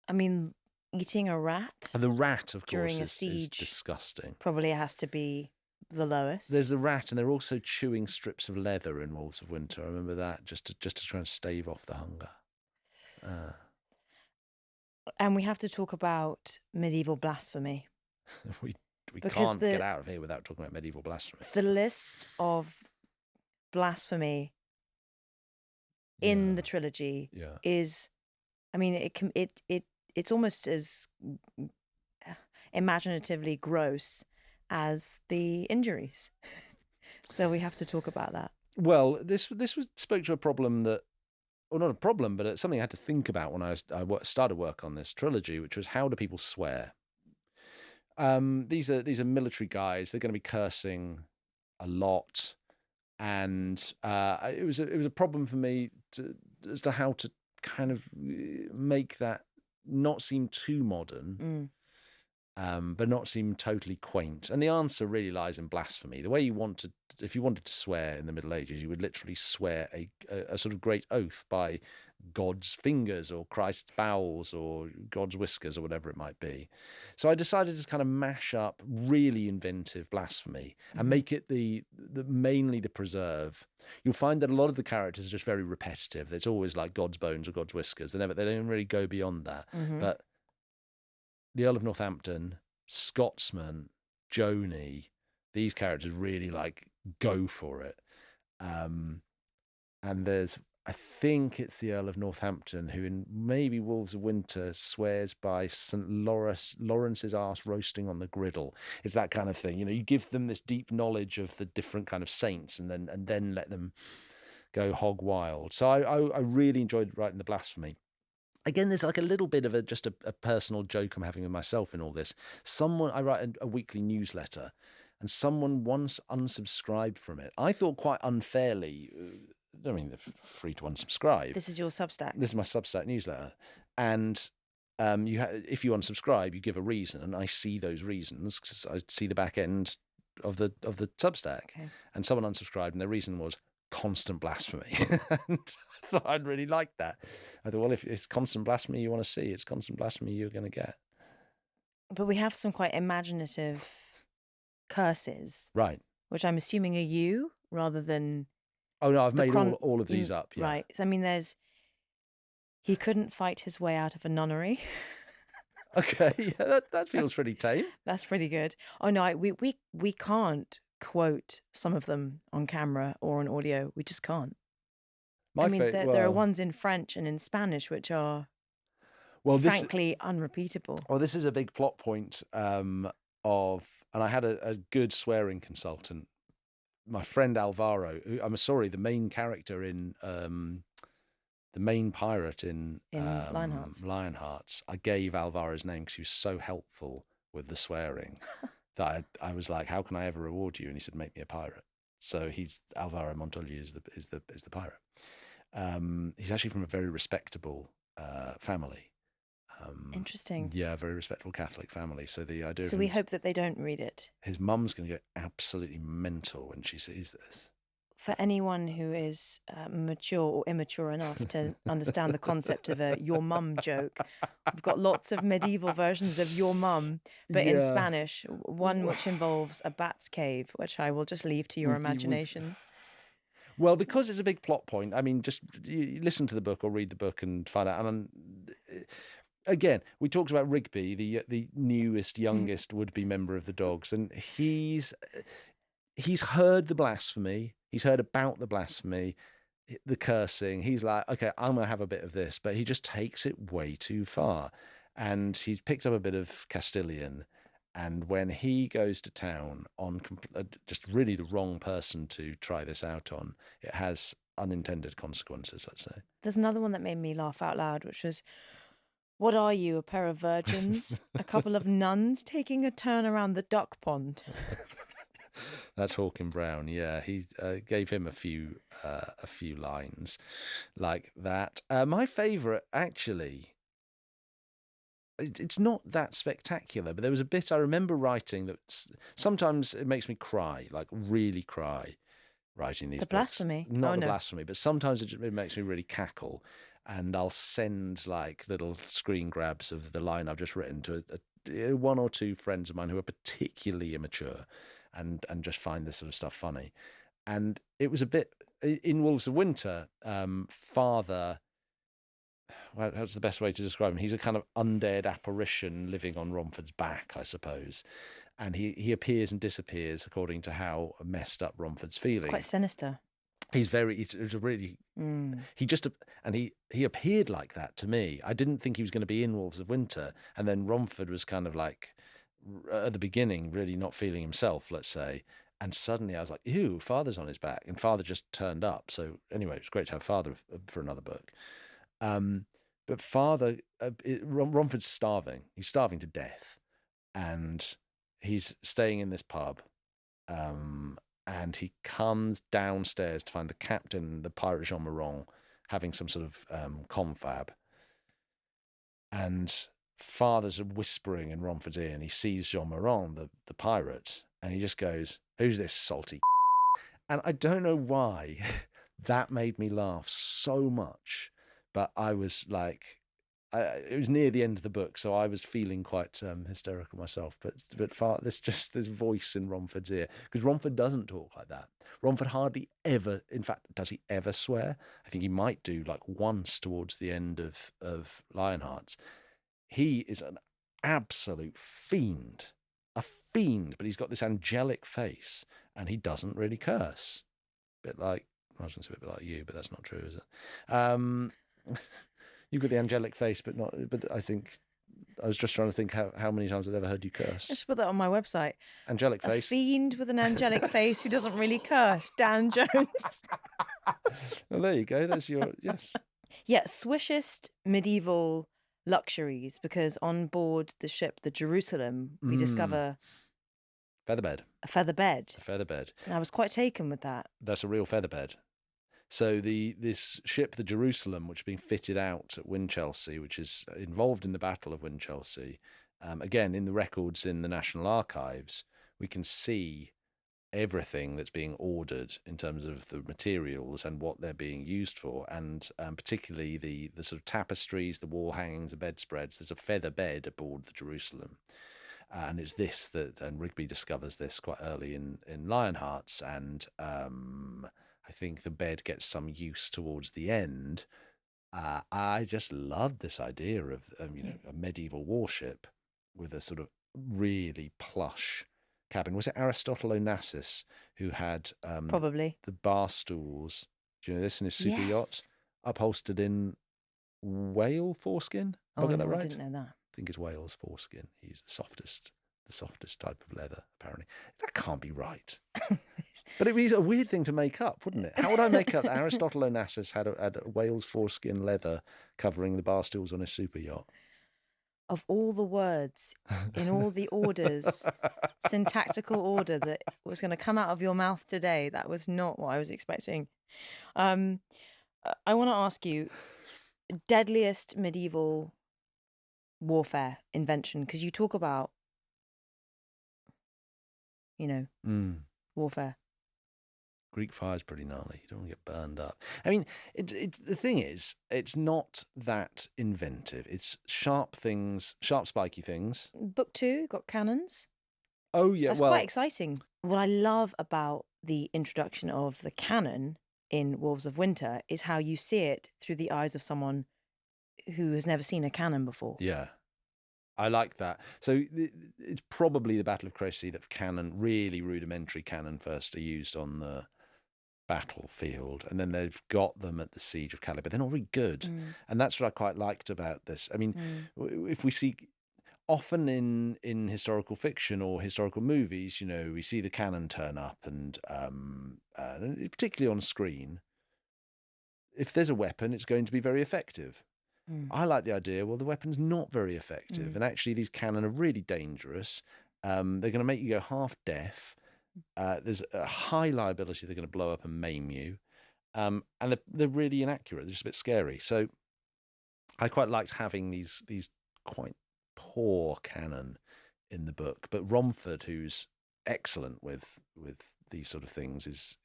I mean, eating a rat And the rat, of during course, a is siege disgusting. probably has to be the lowest. There's the rat, and they're also chewing strips of leather in Wolves of Winter. I remember that, just to try and stave off the hunger. And we have to talk about medieval blasphemy. We Because can't get out of here without talking about medieval blasphemy. The list of blasphemy in the trilogy is, I mean, it's almost as imaginatively gross as the injuries. So we have to talk about that. Well, this spoke to a problem that, or not a problem, but something I had to think about when I started work on this trilogy, which was how do people swear? These are military guys. They're going to be cursing a lot, and it was a problem for me as to how to kind of make that not seem too modern, but not seem totally quaint. And the answer really lies in blasphemy. The way if you wanted to swear in the Middle Ages, you would literally swear a sort of great oath by God's fingers or Christ's bowels or God's whiskers or whatever it might be. So I decided to kind of mash up really inventive blasphemy and make it the mainly to preserve. You'll find that a lot of the characters are just very repetitive. It's always like God's bones or God's whiskers. They don't really go beyond that. But the Earl of Northampton, Scotsman, Joanie, these characters really like go for it. And I think it's the Earl of Northampton who in maybe Wolves of Winter swears by St. Lawrence's arse roasting on the griddle. It's that kind of thing. You give them this deep knowledge of the different kind of saints and then let them go hog wild. So I really enjoyed writing the blasphemy. Again, there's like a little bit of just a personal joke I'm having with myself in all this. I write a weekly newsletter, and someone once unsubscribed from it. I thought quite unfairly. I mean, they're free to unsubscribe. This is your Substack. This is my Substack newsletter, and if you unsubscribe, you give a reason, and I see those reasons because I see the back end of the Substack. Okay. And someone unsubscribed, and their reason was constant blasphemy. And I thought I'd really like that. I thought, well, if it's constant blasphemy you want to see, it's constant blasphemy you're going to get. But we have some quite imaginative curses, right? Which I'm assuming are you rather than. Oh no, I've made all of these up. Yeah. Right. I mean, he couldn't fight his way out of a nunnery. Okay, yeah, that feels pretty tame. That's pretty good. Oh no, we can't quote some of them on camera or on audio. We just can't. There are ones in French and in Spanish which are frankly unrepeatable. Well, this is a big plot point and I had a good swearing consultant, my friend Alvaro, who, the main character in the main pirate in Lionhearts. I gave Alvaro's name because he was so helpful with the swearing that I was like, how can I ever reward you? And he said, make me a pirate. So Alvaro Montoya is the pirate. He's actually from a very respectable family. Interesting. Yeah, very respectable Catholic family. So the idea. So we hope that they don't read it. His mum's going to go absolutely mental when she sees this. For anyone who is mature or immature enough to understand the concept of a your mum joke, we've got lots of medieval versions of your mum, but in Spanish, one which involves a bat's cave, which I will just leave to your imagination. Well, because it's a big plot point, I mean, just you listen to the book or read the book and find out. And again, we talked about Rigby, the newest, youngest would-be member of the Dogs, and he's heard the blasphemy. He's heard about the blasphemy, the cursing. He's like, okay, I'm going to have a bit of this, but he just takes it way too far. And he's picked up a bit of Castilian. And when he goes to town on just really the wrong person to try this out on, it has unintended consequences, let's say. There's another one that made me laugh out loud, which was, what are you, a pair of virgins? A couple of nuns taking a turn around the duck pond. That's Hawkin Brown. Yeah, he gave him a few lines like that. My favourite, actually, it's not that spectacular, but there was a bit I remember writing that sometimes it makes me cry, like really cry. writing these The books. blasphemy. Not Oh, the no. blasphemy, but sometimes it makes me really cackle, and I'll send like little screen grabs of the line I've just written to one or two friends of mine who are particularly immature, and just find this sort of stuff funny. And it was a bit in Wolves of Winter. Father, well, that's the best way to describe him. He's a kind of undead apparition living on Romford's back, I suppose. And he appears and disappears according to how messed up Romford's feeling. It's quite sinister. He's very, it's a really, he just, and he appeared like that to me. I didn't think he was going to be in Wolves of Winter. And then Romford was kind of like, at the beginning, really not feeling himself, let's say. And suddenly I was like, ew, Father's on his back. And Father just turned up. So anyway, it was great to have Father for another book. But Father, Romford's starving. He's starving to death. And he's staying in this pub. And he comes downstairs to find the captain, the pirate Jean Moran, having some sort of confab. And Father's whispering in Romford's ear, and he sees Jean Moran, the pirate, and he just goes, "Who's this salty?" And I don't know why that made me laugh so much, but I was like, it was near the end of the book, so I was feeling quite hysterical myself. But this voice in Romford's ear, because Romford doesn't talk like that. Romford hardly ever, in fact, does he ever swear? I think he might do like once towards the end of Lionhearts. He is an absolute fiend, but he's got this angelic face, and he doesn't really curse. Bit like, I was going to say a bit like you, but that's not true, is it? You've got the angelic face, but I think I was just trying to think how many times I'd ever heard you curse. Just put that on my website. Angelic A face. fiend with an angelic face who doesn't really curse. Dan Jones. Well, there you go. That's your, yes. Yeah, swishest medieval luxuries, because on board the ship, the Jerusalem, we discover featherbed. a feather bed. A featherbed. And I was quite taken with that. That's a real featherbed. So this ship, the Jerusalem, which is being fitted out at Winchelsea, which is involved in the Battle of Winchelsea, again, in the records in the National Archives, we can see everything that's being ordered in terms of the materials and what they're being used for, and particularly the sort of tapestries, the wall hangings, the bedspreads. There's a feather bed aboard the Jerusalem. And it's this and Rigby discovers this quite early in Lionhearts, and I think the bed gets some use towards the end. I just loved this idea of a medieval warship with a sort of really plush cabin. Was it Aristotle Onassis who had Probably the bar stools? Do you know this, in his super yacht, Yes. upholstered in whale foreskin? Have I got that right? I didn't know that. I think it's whale's foreskin. He used the softest type of leather, apparently. That can't be right. But it'd be a weird thing to make up, wouldn't it? How would I make up that Aristotle Onassis had a whale's foreskin leather covering the bar stools on his super yacht? Of all the words in all the orders, syntactical order that was going to come out of your mouth today, that was not what I was expecting. I want to ask you, deadliest medieval warfare invention, because you talk about, warfare. Greek fire's pretty gnarly. You don't want to get burned up. I mean, the thing is, it's not that inventive. It's sharp things, sharp, spiky things. Book 2 got cannons. Oh, yeah. That's quite exciting. What I love about the introduction of the cannon in Wolves of Winter is how you see it through the eyes of someone who has never seen a cannon before. Yeah. I like that. So it's probably the Battle of Crécy that cannon, really rudimentary cannon, first are used on the battlefield, and then they've got them at the Siege of Calais, but they're not very good. And that's what I quite liked about this. I mean, if we see often in historical fiction or historical movies, we see the cannon turn up, and particularly on screen, if there's a weapon, it's going to be very effective. I like the idea, well, the weapon's not very effective, and actually these cannon are really dangerous. They're going to make you go half deaf. There's a high liability they're going to blow up and maim you. And they're really inaccurate. They're just a bit scary. So I quite liked having these quite poor cannon in the book. But Romford, who's excellent with these sort of things is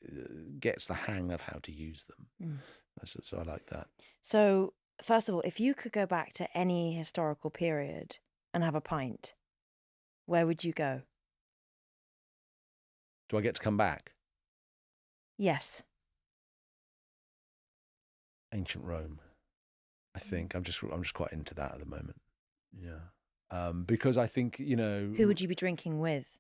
gets the hang of how to use them. So I like that. So, first of all, if you could go back to any historical period and have a pint, where would you go? Do I get to come back? Yes. Ancient Rome, I think. I'm just quite into that at the moment. Yeah. Because I think, Who would you be drinking with?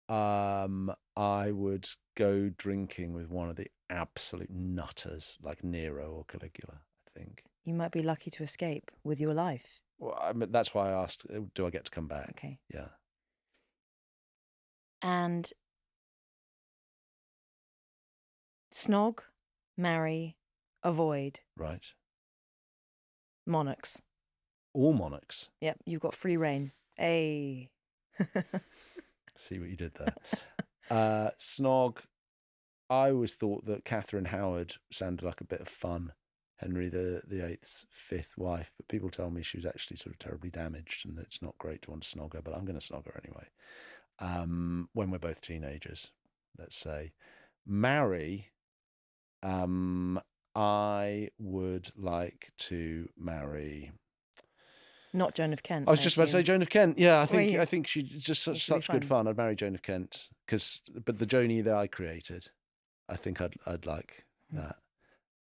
I would go drinking with one of the absolute nutters like Nero or Caligula, I think. You might be lucky to escape with your life. Well, that's why I asked, do I get to come back? Okay. Yeah. And snog, marry, avoid. Right. Monarchs. All monarchs. Yep, you've got free reign. Hey. See what you did there. Snog. I always thought that Catherine Howard sounded like a bit of fun. Henry VIII's fifth wife, but people tell me she was actually sort of terribly damaged, and it's not great to want to snog her. But I'm going to snog her anyway. When we're both teenagers, let's say. Marry. I would like to marry. Not Joan of Kent. I was just about to say Joan of Kent. Yeah, I think she's just such good fun. I'd marry Joan of Kent but the Joanie that I created, I think I'd like that.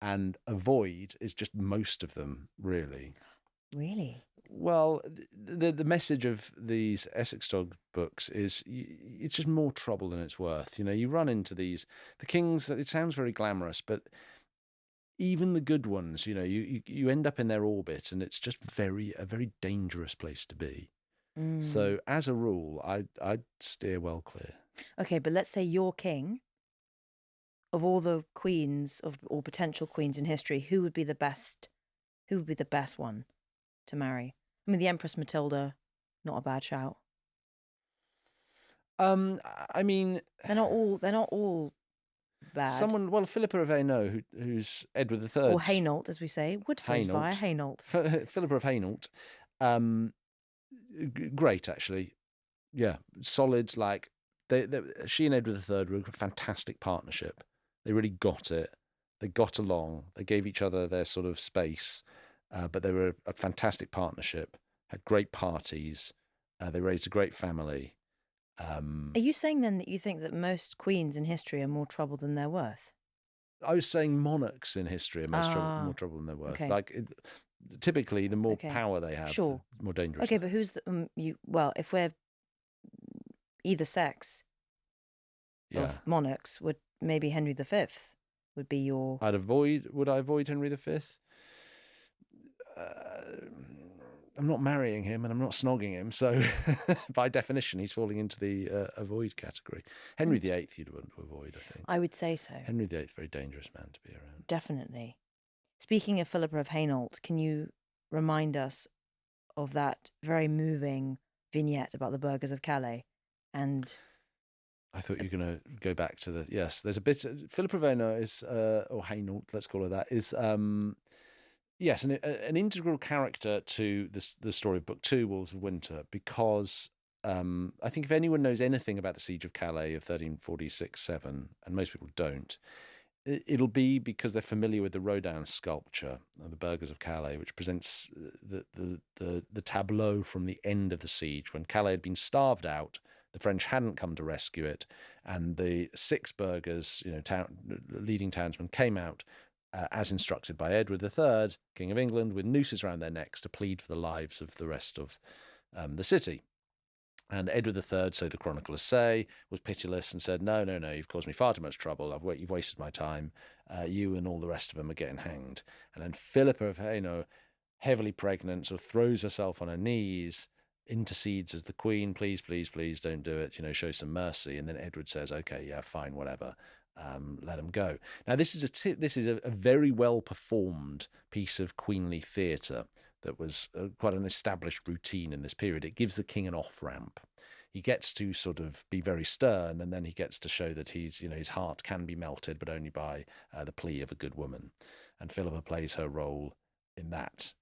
And avoid is just most of them, really. Really? Well, the message of these Essex Dog books is it's just more trouble than it's worth. You run into the kings. It sounds very glamorous, but even the good ones, you end up in their orbit, and it's just a very dangerous place to be. So, as a rule, I'd steer well clear. Okay, but let's say you're king. Of all the queens or potential queens in history, who would be the best? Who would be the best one to marry? I mean, the Empress Matilda, not a bad shout. I mean, they're not all bad. Well, Philippa of Hainault, who's Edward III, or Hainault, as we say, Woodford via Hainault. Philippa of Hainault, great actually, yeah, solid. Like she and Edward III were a fantastic partnership. They really got it. They got along. They gave each other their sort of space, but they were a fantastic partnership. Had great parties. They raised a great family. Are you saying then that you think that most queens in history are more trouble than they're worth? I was saying monarchs in history are more trouble than they're worth. Okay. Like typically, the more power they have, the more dangerous. Okay, but who's if we're either sex of monarchs, would maybe Henry V would be your... Would I avoid Henry V? I'm not marrying him and I'm not snogging him, so by definition he's falling into the avoid category. Henry VIII you'd want to avoid, I think. I would say so. Henry VIII, very dangerous man to be around. Definitely. Speaking of Philippa of Hainault, can you remind us of that very moving vignette about the burghers of Calais? And I thought you were going to go back to there's a bit. Philippa of Hainault is, or Hainault, let's call her that, is... yes, an integral character to the story of Book 2, Wolves of Winter, because I think if anyone knows anything about the Siege of Calais of 1346-7, and most people don't, it'll be because they're familiar with the Rodin sculpture of the Burghers of Calais, which presents the tableau from the end of the siege, when Calais had been starved out. The French hadn't come to rescue it, and the 6 burghers, leading townsmen, came out as instructed by Edward III, King of England, with nooses around their necks to plead for the lives of the rest of the city. And Edward III, so the chroniclers say, was pitiless and said, no, you've caused me far too much trouble. You've wasted my time. You and all the rest of them are getting hanged. And then Philippa of Hainault, heavily pregnant, sort of throws herself on her knees, intercedes as the queen, please, don't do it, show some mercy. And then Edward says, okay, yeah, fine, whatever. Let them go. Now, this is a very well performed piece of queenly theatre that was quite an established routine in this period. It gives the king an off ramp. He gets to sort of be very stern, and then he gets to show that his heart can be melted, but only by the plea of a good woman. And Philippa plays her role in that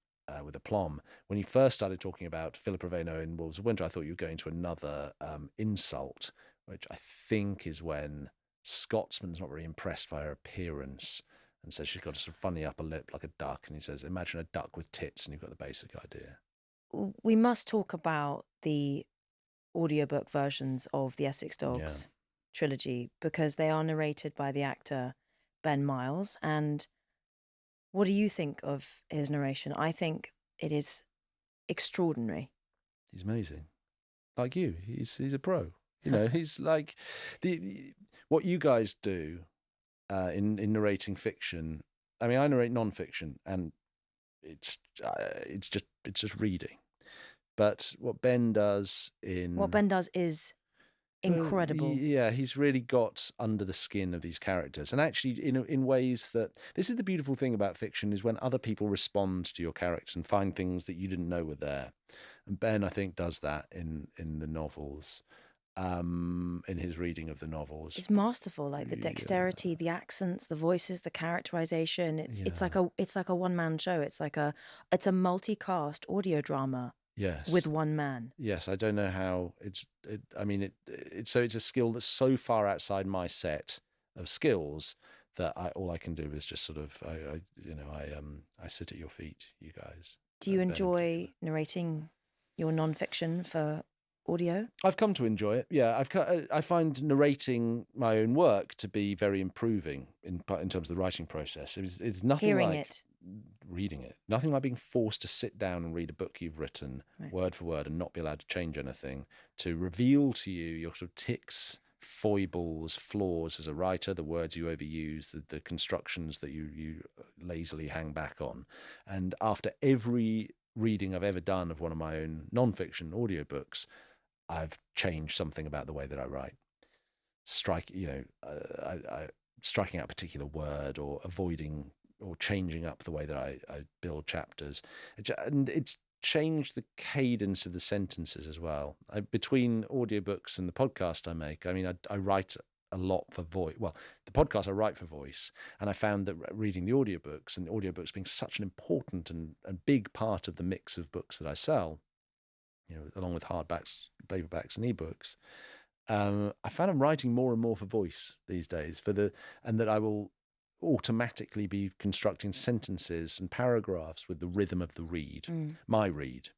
with aplomb. When you first started talking about Philippa of Hainault in Wolves of Winter, I thought you were going to another insult, which I think is when Scotsman's not very impressed by her appearance and says she's got a sort of funny upper lip like a duck. And he says, imagine a duck with tits, and you've got the basic idea. We must talk about the audiobook versions of the Essex Dogs trilogy, because they are narrated by the actor Ben Miles. And what do you think of his narration? I think it is extraordinary. He's amazing. Like you, he's a pro. You know, he's like what you guys do in narrating fiction. I mean, I narrate non-fiction, and it's just reading. But what Ben does is incredible. Yeah, he's really got under the skin of these characters, and actually in ways that, this is the beautiful thing about fiction, is when other people respond to your characters and find things that you didn't know were there. And Ben, I think, does that in the novels, in his reading of the novels. It's masterful, like the dexterity, the accents, the voices, the characterization. It's like a one-man show. It's a multicast audio drama. Yes. With one man. Yes, I don't know how it's a skill that's so far outside my set of skills that all I can do is just sort of I sit at your feet, you guys. Do you enjoy narrating your non-fiction for audio? I've come to enjoy it. Yeah, I find narrating my own work to be very improving in terms of the writing process. It's nothing hearing like it. Reading it. Nothing like being forced to sit down and read a book you've written word for word and not be allowed to change anything, to reveal to you your sort of tics, foibles, flaws as a writer, the words you overuse, the constructions that you lazily hang back on. And after every reading I've ever done of one of my own non-fiction audiobooks, I've changed something about the way that I write. Striking out a particular word, or avoiding or changing up the way that I build chapters. And it's changed the cadence of the sentences as well. Between audiobooks and the podcast I make, I mean, I write a lot for voice. Well, the podcast I write for voice, and I found that reading the audiobooks, and the audiobooks being such an important and big part of the mix of books that I sell, along with hardbacks, paperbacks, and ebooks, I found I'm writing more and more for voice these days, and that I will automatically be constructing sentences and paragraphs with the rhythm of the read, my read,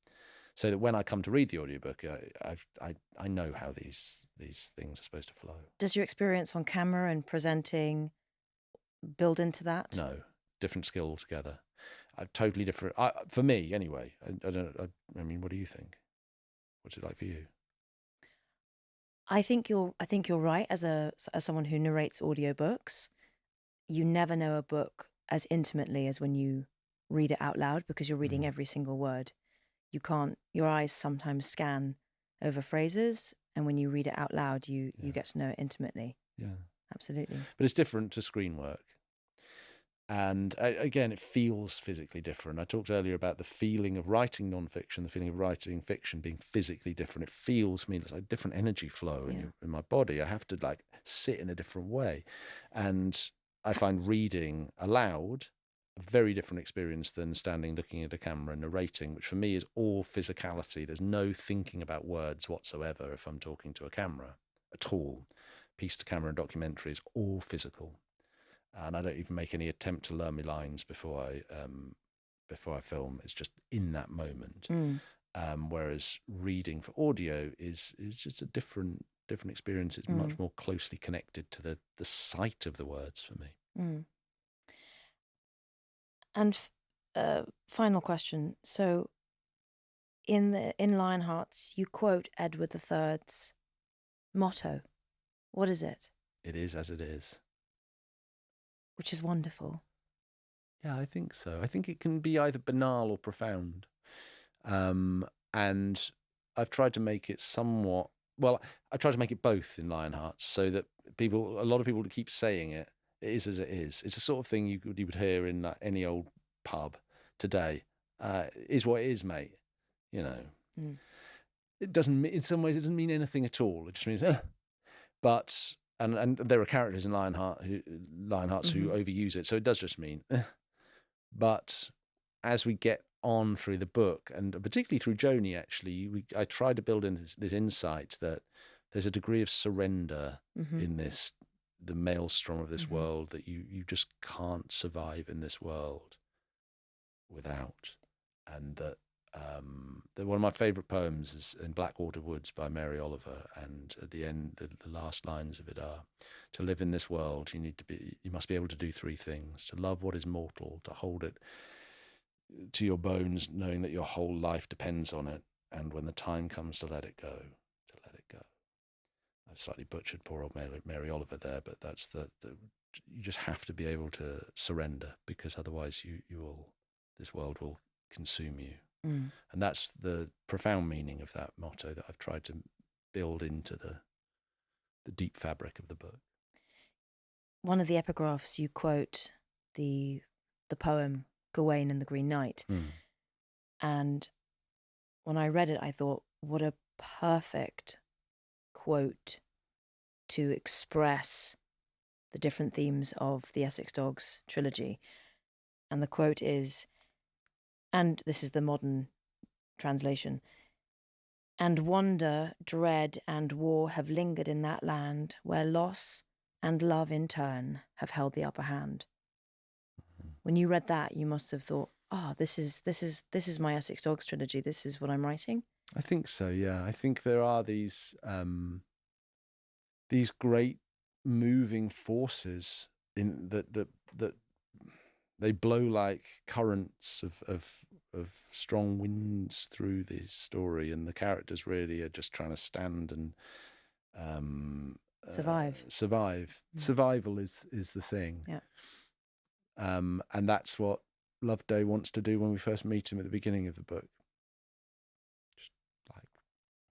so that when I come to read the audiobook, I know how these things are supposed to flow. Does your experience on camera and presenting build into that? No, different skill altogether. Totally different. For me, anyway. I mean, what do you think? What's it like for you? I think you're right. As someone who narrates audiobooks, you never know a book as intimately as when you read it out loud, because you're reading every single word. Your eyes sometimes scan over phrases, and when you read it out loud, you get to know it intimately. Yeah, absolutely. But it's different to screen work. And again, it feels physically different. I talked earlier about the feeling of writing nonfiction, the feeling of writing fiction being physically different. It feels to me like a different energy flow in my body. I have to sit in a different way. And I find reading aloud a very different experience than standing looking at a camera and narrating, which for me is all physicality. There's no thinking about words whatsoever if I'm talking to a camera at all. Piece to camera and documentary is all physical. And I don't even make any attempt to learn my lines before I film. It's just in that moment. Whereas reading for audio is just a different experience. It's much more closely connected to the sight of the words for me. And final question. So in Lionhearts, you quote Edward III's motto. What is it? It is as it is. Which is wonderful. Yeah, I think so. I think it can be either banal or profound. And I've tried to make it somewhat... Well, I try to make it both in Lionhearts, so that a lot of people keep saying it. It is as it is. It's the sort of thing you would hear in any old pub today. Is what it is, mate. It doesn't. In some ways, it doesn't mean anything at all. It just means, but. And there are characters in Lionhearts who overuse it, so it does just mean. But as we get on through the book, and particularly through Joanie, actually, I try to build in this insight that there's a degree of surrender in this, the maelstrom of this world, that you just can't survive in this world without. And that one of my favourite poems is in Blackwater Woods by Mary Oliver, and at the end, the last lines of it are, to live in this world, you must be able to do three things: to love what is mortal, to hold it to your bones, knowing that your whole life depends on it, and when the time comes to let it go, to let it go. I slightly butchered poor old Mary Oliver there, but that's you just have to be able to surrender, because otherwise this world will consume you. And that's the profound meaning of that motto that I've tried to build into the deep fabric of the book. One of the epigraphs, you quote the poem Gawain and the Green Knight. And when I read it, I thought, what a perfect quote to express the different themes of the Essex Dogs trilogy. And the quote is, and this is the modern translation, "And wonder, dread, and war have lingered in that land where loss and love in turn have held the upper hand." When you read that, you must have thought, "Oh, this is my Essex Dogs trilogy. This is what I'm writing." I think so. Yeah, I think there are these great moving forces in that they blow like currents of strong winds through this story, and the characters really are just trying to stand and survive. Survival is the thing. Yeah. And that's what Loveday wants to do when we first meet him at the beginning of the book. Just like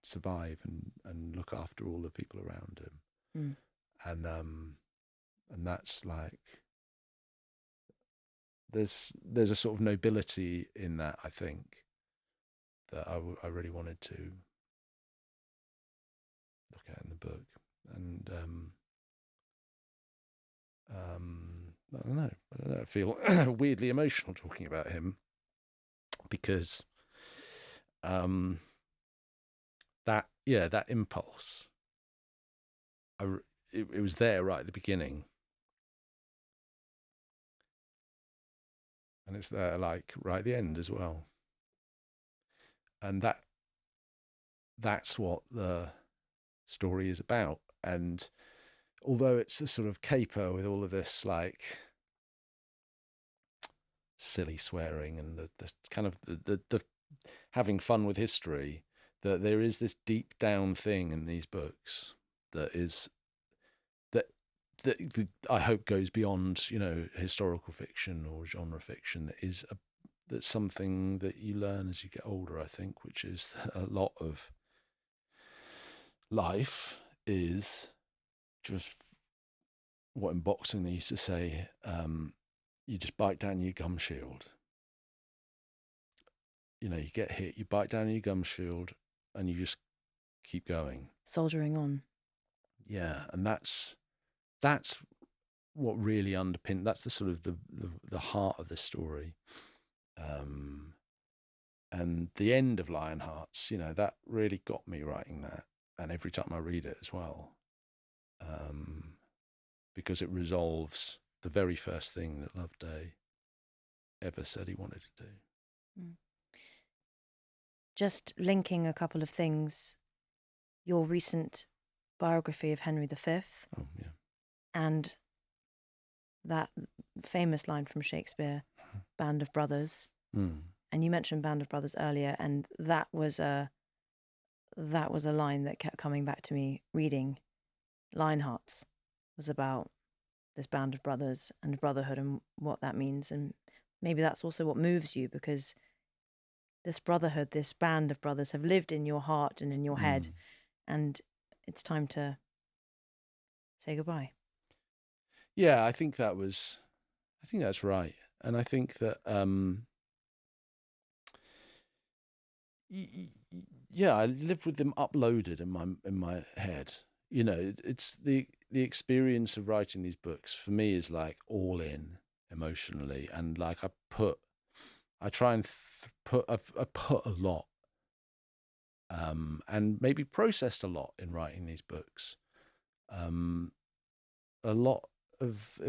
survive and look after all the people around him. And that's like, there's a sort of nobility in that, I think, that I really wanted to look at in the book. And I don't know. I feel weirdly emotional talking about him, because that impulse, it was there right at the beginning, and it's there like right at the end as well. And that's what the story is about. And although it's a sort of caper with all of this like silly swearing and the kind of the having fun with history, that there is this deep down thing in these books that I hope goes beyond, historical fiction or genre fiction. That's something that you learn as you get older, I think, which is a lot of life is just what in boxing they used to say, you just bite down your gum shield. You get hit, you bite down your gum shield, and you just keep going. Soldiering on. Yeah, and that's what really underpinned. That's the sort of the heart of the story. And the end of Lionhearts, that really got me writing that, and every time I read it as well, because it resolves the very first thing that Loveday ever said he wanted to do. Just linking a couple of things, your recent biography of Henry V. Oh, yeah. And that famous line from Shakespeare, Band of Brothers. And you mentioned Band of Brothers earlier, and that was a line that kept coming back to me reading. Lionhearts was about this band of brothers and brotherhood and what that means. And maybe that's also what moves you, because this brotherhood, this band of brothers have lived in your heart and in your head, and it's time to say goodbye. Yeah, I think that's right. And I think that, I live with them uploaded in my head. It's the experience of writing these books for me is like all in emotionally, and like I put a lot and maybe processed a lot in writing these books. A lot of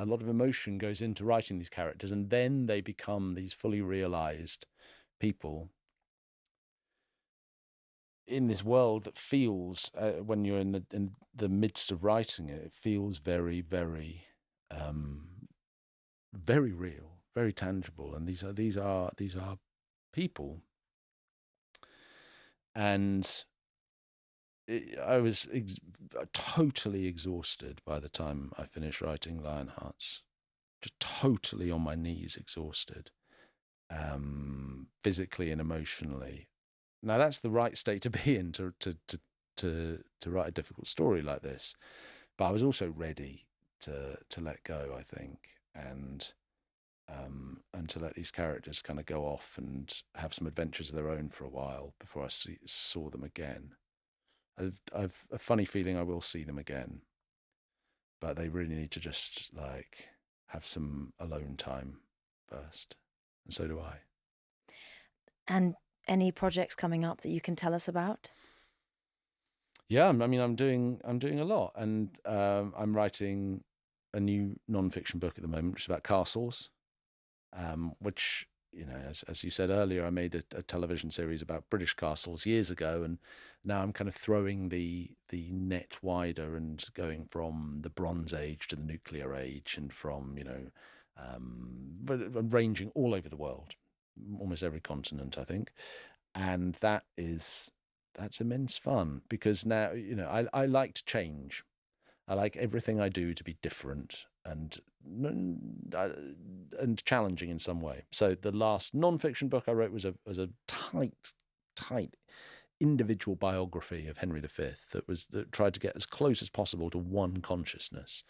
emotion goes into writing these characters, and then they become these fully realized people in this world that feels, when you're in the midst of writing it, it feels very, very, very real, very tangible. And these are people. And I was totally exhausted by the time I finished writing Lionhearts. Just totally on my knees, exhausted, physically and emotionally. Now that's the right state to be in to write a difficult story like this. But I was also ready to let go, I think, and to let these characters kind of go off and have some adventures of their own for a while before I saw them again. I've a funny feeling I will see them again, but they really need to just like have some alone time first, and so do I. And any projects coming up that you can tell us about? Yeah, I mean, I'm doing a lot, and I'm writing a new non-fiction book at the moment, which is about castles, which, you know, as you said earlier, I made a television series about British castles years ago, and now I'm kind of throwing the net wider and going from the Bronze Age to the Nuclear Age, and from, you know, but ranging all over the world, almost every continent, I think, and that's immense fun, because now, you know, I like to change. I like everything I do to be different and challenging in some way. So the last non-fiction book I wrote was a tight individual biography of Henry V that tried to get as close as possible to one consciousness.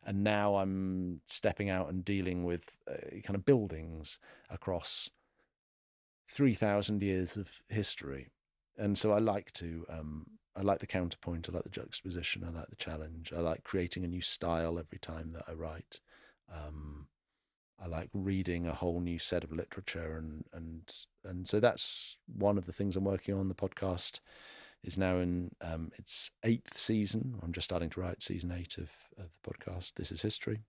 And now I'm stepping out and dealing with kind of buildings across 3,000 years of history. And so I like the counterpoint, I like the juxtaposition, I like the challenge, I like creating a new style every time that I write. I like reading a whole new set of literature, and so that's one of the things I'm working on. The podcast is now in its 8th season. I'm just starting to write season 8 of the podcast. This is history.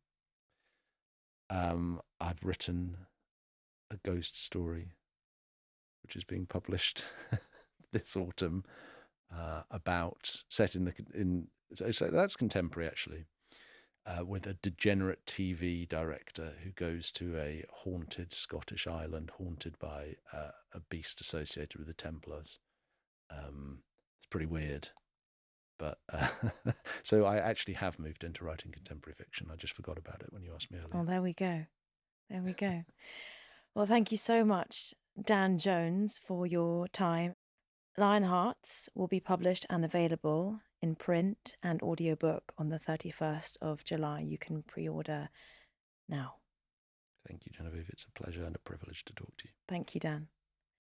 I've written a ghost story, which is being published this autumn, about set in so that's contemporary, actually, with a degenerate TV director who goes to a haunted Scottish island haunted by a beast associated with the Templars. It's pretty weird, but so I actually have moved into writing contemporary fiction. I just forgot about it when you asked me earlier. Oh, there we go. There we go. Well, thank you so much, Dan Jones, for your time. Lionhearts will be published and available in print and audiobook on the 31st of July. You can pre-order now. Thank you, Genevieve. It's a pleasure and a privilege to talk to you. Thank you, Dan.